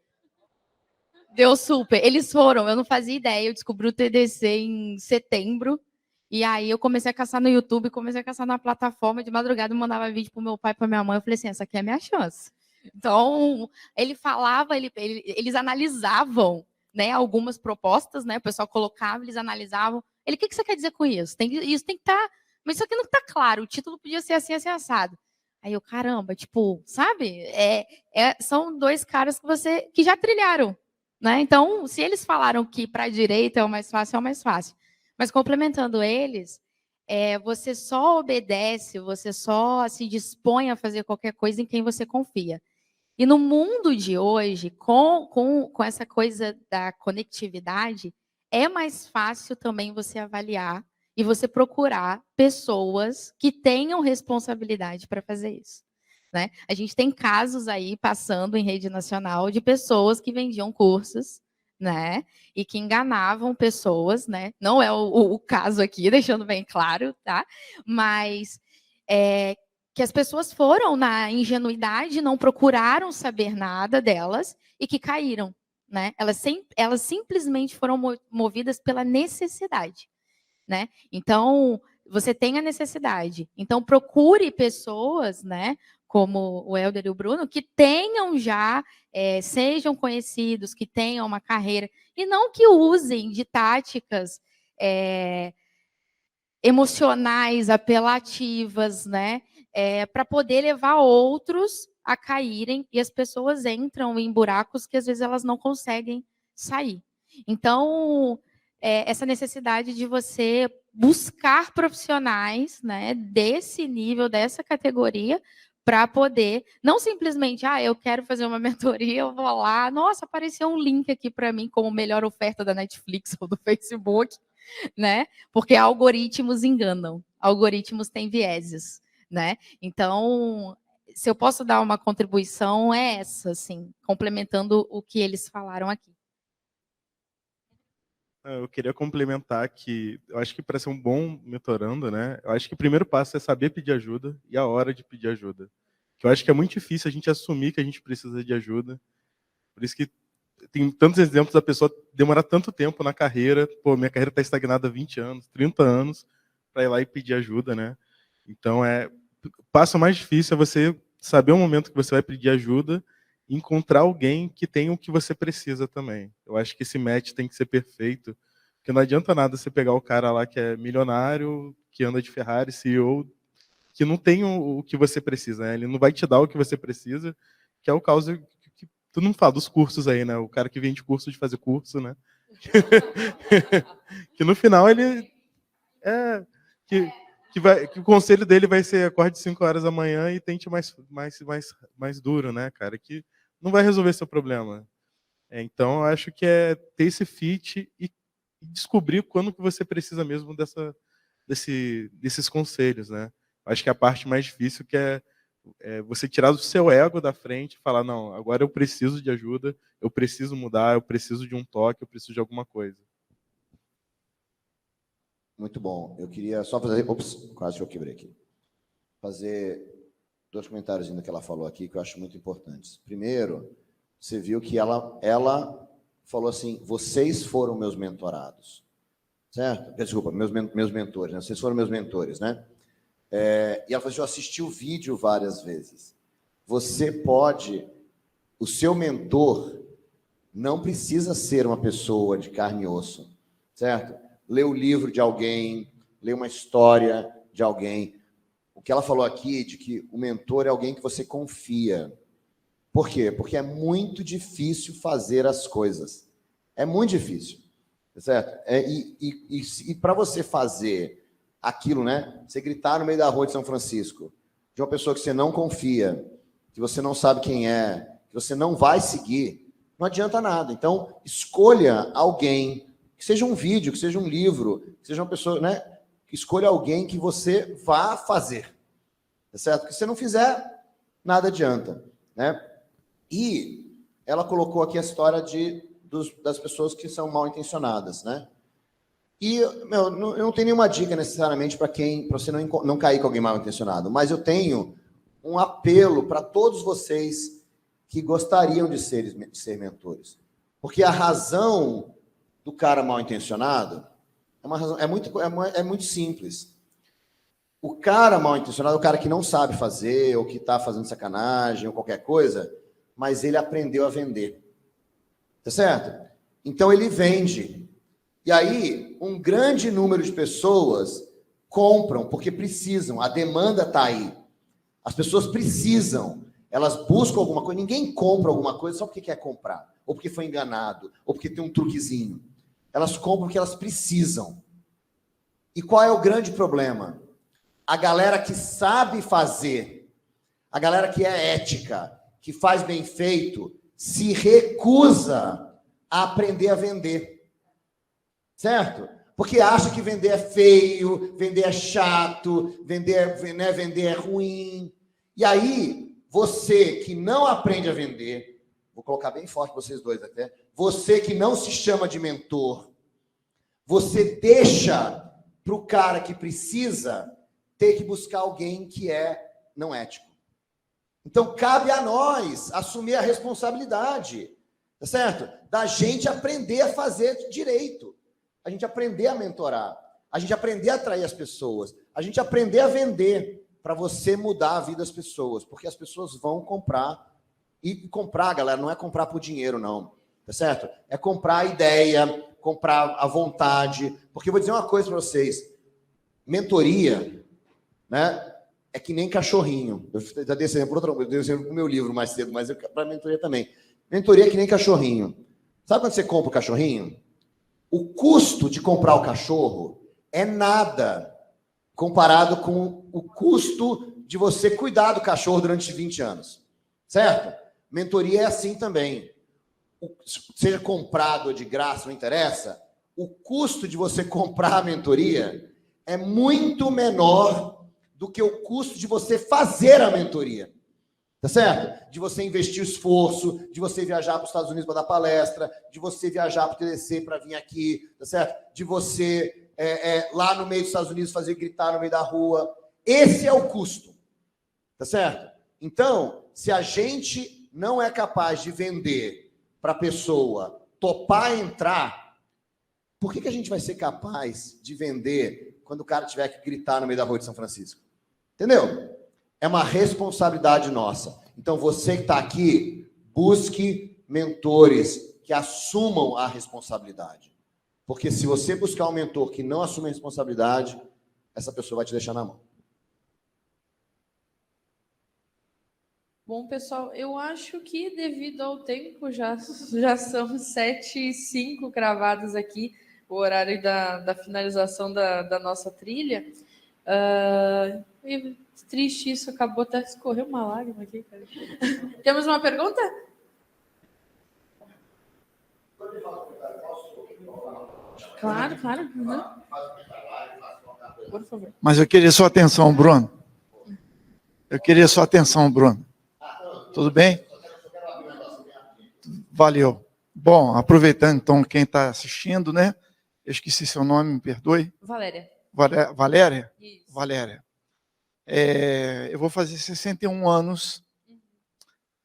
E: Deu super. Eles foram, eu não fazia ideia. Eu descobri o TDC em setembro. E aí eu comecei a caçar no YouTube, comecei a caçar na plataforma. De madrugada eu mandava vídeo pro meu pai e pra minha mãe. Eu falei assim, essa aqui é a minha chance. Então, ele falava, eles analisavam, né, algumas propostas, né? O pessoal colocava, eles analisavam. O que você quer dizer com isso? Isso tem que estar... Mas isso aqui não está claro, o título podia ser assim, assim, assado. Aí eu, caramba, tipo, sabe? São dois caras que já trilharam, né? Então, se eles falaram que para a direita é o mais fácil, é o mais fácil. Mas complementando eles, você só obedece, você só se dispõe a fazer qualquer coisa em quem você confia. E no mundo de hoje, com essa coisa da conectividade, é mais fácil também você avaliar e você procurar pessoas que tenham responsabilidade para fazer isso. Né? A gente tem casos aí passando em rede nacional de pessoas que vendiam cursos, né? E que enganavam pessoas, né? Não é o caso aqui, deixando bem claro, tá? Mas que as pessoas foram na ingenuidade, não procuraram saber nada delas e que caíram, né? Elas simplesmente foram movidas pela necessidade. Né? Então, você tem a necessidade. Então, procure pessoas, né, como o Helder e o Bruno, que tenham já, sejam conhecidos, que tenham uma carreira, e não que usem de táticas emocionais, apelativas, né, para poder levar outros a caírem, e as pessoas entram em buracos que às vezes elas não conseguem sair. Então, essa necessidade de você buscar profissionais, né, desse nível, dessa categoria, para poder, não simplesmente, eu quero fazer uma mentoria, eu vou lá, nossa, apareceu um link aqui para mim como melhor oferta da Netflix ou do Facebook, né? Porque algoritmos enganam, algoritmos têm vieses, né? Então, se eu posso dar uma contribuição, é essa, assim, complementando o que eles falaram aqui.
C: Eu queria complementar que eu acho que para ser um bom mentorando, né, eu acho que o primeiro passo é saber pedir ajuda e a hora de pedir ajuda. Que eu acho que é muito difícil a gente assumir que a gente precisa de ajuda. Por isso que tem tantos exemplos da pessoa demorar tanto tempo na carreira. Pô, minha carreira está estagnada há 20 anos, 30 anos, para ir lá e pedir ajuda, né? Então, o passo mais difícil é você saber o momento que você vai pedir ajuda encontrar alguém que tenha o que você precisa também. Eu acho que esse match tem que ser perfeito, porque não adianta nada você pegar o cara lá que é milionário, que anda de Ferrari, CEO, que não tem o que você precisa, né? Ele não vai te dar o que você precisa, que é o caso que tu não fala dos cursos aí, né? O cara que vende curso de fazer curso, né? Que no final ele que o conselho dele vai ser acorde 5 horas da manhã e tente mais duro, né, cara? Que não vai resolver seu problema. Então, eu acho que é ter esse fit e descobrir quando que você precisa mesmo desses conselhos, né? Acho que a parte mais difícil que é você tirar do seu ego da frente e falar, não, agora eu preciso de ajuda, eu preciso mudar, eu preciso de um toque, eu preciso de alguma coisa.
B: Muito bom. Eu queria só fazer... Ops, quase que eu quebrei aqui. Fazer 2 comentários ainda que ela falou aqui, que eu acho muito importantes. Primeiro, você viu que ela falou assim, vocês foram meus mentorados. Certo? Desculpa, meus mentores, né? Vocês foram meus mentores, né? E ela falou assim, eu assisti o vídeo várias vezes. Você pode... O seu mentor não precisa ser uma pessoa de carne e osso, certo? Ler o livro de alguém, ler uma história de alguém. O que ela falou aqui, de que o mentor é alguém que você confia. Por quê? Porque é muito difícil fazer as coisas. É muito difícil, certo? E para você fazer aquilo, né? Você gritar no meio da rua de São Francisco, de uma pessoa que você não confia, que você não sabe quem é, que você não vai seguir, não adianta nada. Então, escolha alguém, que seja um vídeo, que seja um livro, que seja uma pessoa, né? Que escolha alguém que você vá fazer, tá certo? Porque se você não fizer, nada adianta, né? E ela colocou aqui a história das pessoas que são mal intencionadas, né? E eu não tenho nenhuma dica necessariamente para você não cair com alguém mal intencionado, mas eu tenho um apelo para todos vocês que gostariam de ser mentores, porque a razão do cara mal intencionado é muito simples. O cara mal intencionado é o cara que não sabe fazer, ou que está fazendo sacanagem, ou qualquer coisa, mas ele aprendeu a vender. Tá certo? Então ele vende. E aí, um grande número de pessoas compram porque precisam, a demanda está aí. As pessoas precisam, elas buscam alguma coisa. Ninguém compra alguma coisa só porque quer comprar, ou porque foi enganado, ou porque tem um truquezinho. Elas compram porque elas precisam. E qual é o grande problema? A galera que sabe fazer, a galera que é ética, que faz bem feito, se recusa a aprender a vender. Certo? Porque acha que vender é feio, vender é chato, vender é ruim. E aí, você que não aprende a vender, vou colocar bem forte para vocês dois até, você que não se chama de mentor, você deixa para o cara que precisa ter que buscar alguém que é não ético. Então, cabe a nós assumir a responsabilidade, tá certo? Da gente aprender a fazer direito, a gente aprender a mentorar, a gente aprender a atrair as pessoas, a gente aprender a vender para você mudar a vida das pessoas, porque as pessoas vão comprar, e comprar, galera, não é comprar por dinheiro, não, tá certo? É comprar a ideia, comprar a vontade, porque eu vou dizer uma coisa para vocês, mentoria, né, é que nem cachorrinho. Eu já dei esse exemplo para o meu livro mais cedo, mas para mentoria também. Mentoria é que nem cachorrinho. Sabe quando você compra o cachorrinho? O custo de comprar o cachorro é nada comparado com o custo de você cuidar do cachorro durante 20 anos. Certo? Mentoria é assim também. Seja comprado ou de graça, não interessa. O custo de você comprar a mentoria é muito menor do que o custo de você fazer a mentoria. Tá certo? De você investir o esforço, de você viajar para os Estados Unidos para dar palestra, de você viajar para o TDC para vir aqui, tá certo? De você, lá no meio dos Estados Unidos, fazer gritar no meio da rua. Esse é o custo. Tá certo? Então, se a gente não é capaz de vender para a pessoa topar entrar, por que a gente vai ser capaz de vender quando o cara tiver que gritar no meio da rua de São Francisco? Entendeu? É uma responsabilidade nossa. Então, você que está aqui, busque mentores que assumam a responsabilidade. Porque se você buscar um mentor que não assume a responsabilidade, essa pessoa vai te deixar na mão.
A: Bom, pessoal, eu acho que devido ao tempo, já são 7h05 cravadas aqui, o horário da finalização da nossa trilha. E triste isso, acabou até de escorrer uma lágrima aqui, cara. Temos uma pergunta? Claro. Uhum. Por favor.
H: Mas eu queria sua atenção, Bruno. Tudo bem? Valeu. Bom, aproveitando então quem está assistindo, né? Eu esqueci seu nome, me perdoe.
A: Valéria.
H: Valéria?
A: Isso.
H: Valéria. Eu vou fazer 61 anos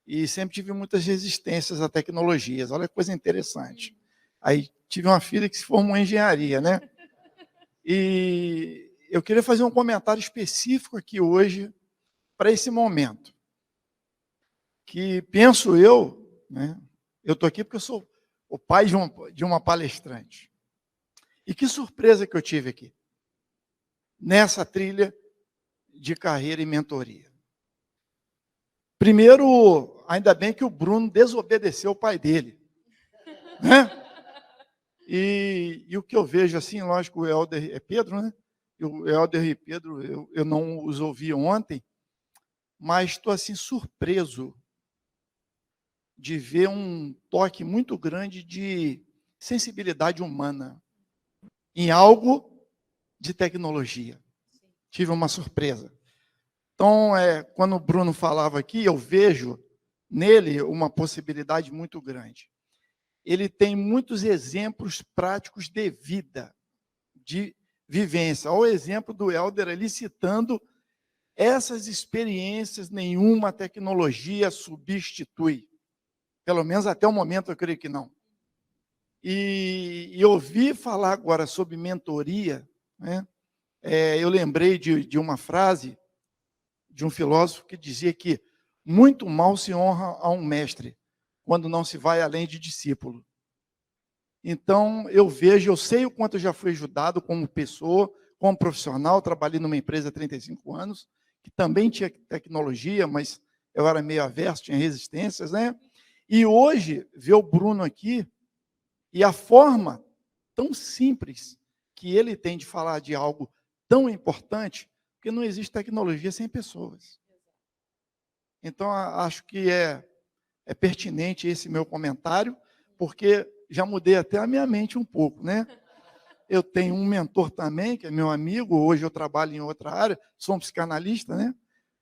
H: e sempre tive muitas resistências a tecnologias. Olha que coisa interessante. Aí tive uma filha que se formou em engenharia, né? E eu queria fazer um comentário específico aqui hoje para esse momento. Que penso eu, né? Eu estou aqui porque eu sou o pai de uma palestrante. E que surpresa que eu tive aqui, nessa trilha de carreira e mentoria. Primeiro, ainda bem que o Bruno desobedeceu o pai dele, né? E o que eu vejo assim, lógico, o Helder é Pedro, né? O Helder e Pedro, eu não os ouvi ontem, mas estou assim surpreso de ver um toque muito grande de sensibilidade humana em algo de tecnologia. Tive uma surpresa. Então, quando o Bruno falava aqui, eu vejo nele uma possibilidade muito grande. Ele tem muitos exemplos práticos de vida, de vivência. Olha o exemplo do Helder ali citando essas experiências, nenhuma tecnologia substitui. Pelo menos até o momento eu creio que não. E ouvir falar agora sobre mentoria, né? Eu lembrei de uma frase de um filósofo que dizia que muito mal se honra a um mestre quando não se vai além de discípulo. Então, eu sei o quanto eu já fui ajudado como pessoa, como profissional. Trabalhei numa empresa há 35 anos, que também tinha tecnologia, mas eu era meio averso, tinha resistências, né? E hoje, ver o Bruno aqui, e a forma tão simples que ele tem de falar de algo tão importante, porque não existe tecnologia sem pessoas. Então, acho que é pertinente esse meu comentário, porque já mudei até a minha mente um pouco, né? Eu tenho um mentor também, que é meu amigo, hoje eu trabalho em outra área, sou um psicanalista, né?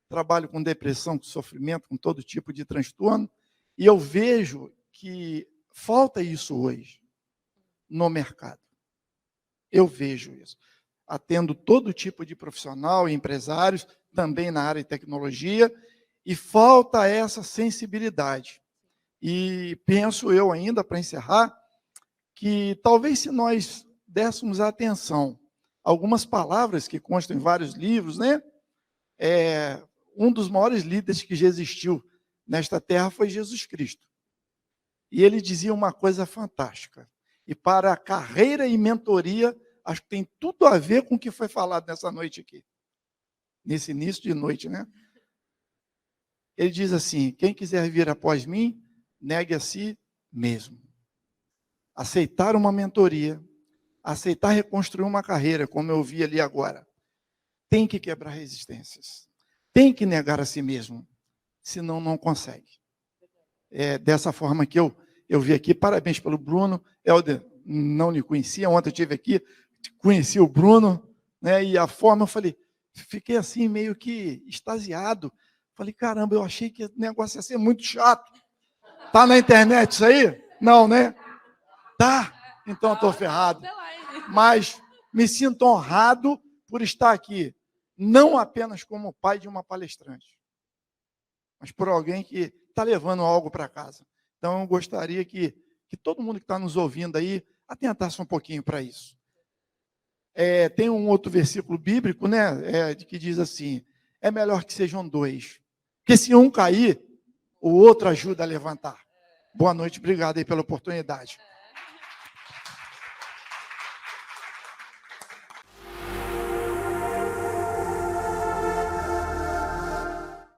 H: Trabalho com depressão, com sofrimento, com todo tipo de transtorno, e eu vejo que falta isso hoje no mercado. Eu vejo isso. Atendo todo tipo de profissional e empresários, também na área de tecnologia, e falta essa sensibilidade. E penso eu ainda, para encerrar, que talvez se nós dessemos atenção a algumas palavras que constam em vários livros, né? Um dos maiores líderes que já existiu nesta terra foi Jesus Cristo. E ele dizia uma coisa fantástica. E para a carreira e mentoria, acho que tem tudo a ver com o que foi falado nessa noite aqui. Nesse início de noite, né? Ele diz assim: quem quiser vir após mim, negue a si mesmo. Aceitar uma mentoria, aceitar reconstruir uma carreira, como eu vi ali agora, tem que quebrar resistências. Tem que negar a si mesmo, senão não consegue. É dessa forma que eu vi aqui. Parabéns pelo Bruno. Helder, não lhe conhecia, ontem eu estive aqui, conheci o Bruno, né? E a forma, eu falei, fiquei assim meio que extasiado. Falei, caramba, eu achei que o negócio ia ser muito chato. Tá na internet isso aí? Não, né? Tá, então estou ferrado. Mas me sinto honrado por estar aqui, não apenas como pai de uma palestrante, mas por alguém que está levando algo para casa. Então, eu gostaria que todo mundo que está nos ouvindo aí atentasse um pouquinho para isso. Tem um outro versículo bíblico, né, que diz assim, é melhor que sejam dois, porque se um cair, o outro ajuda a levantar. Boa noite, obrigado aí pela oportunidade.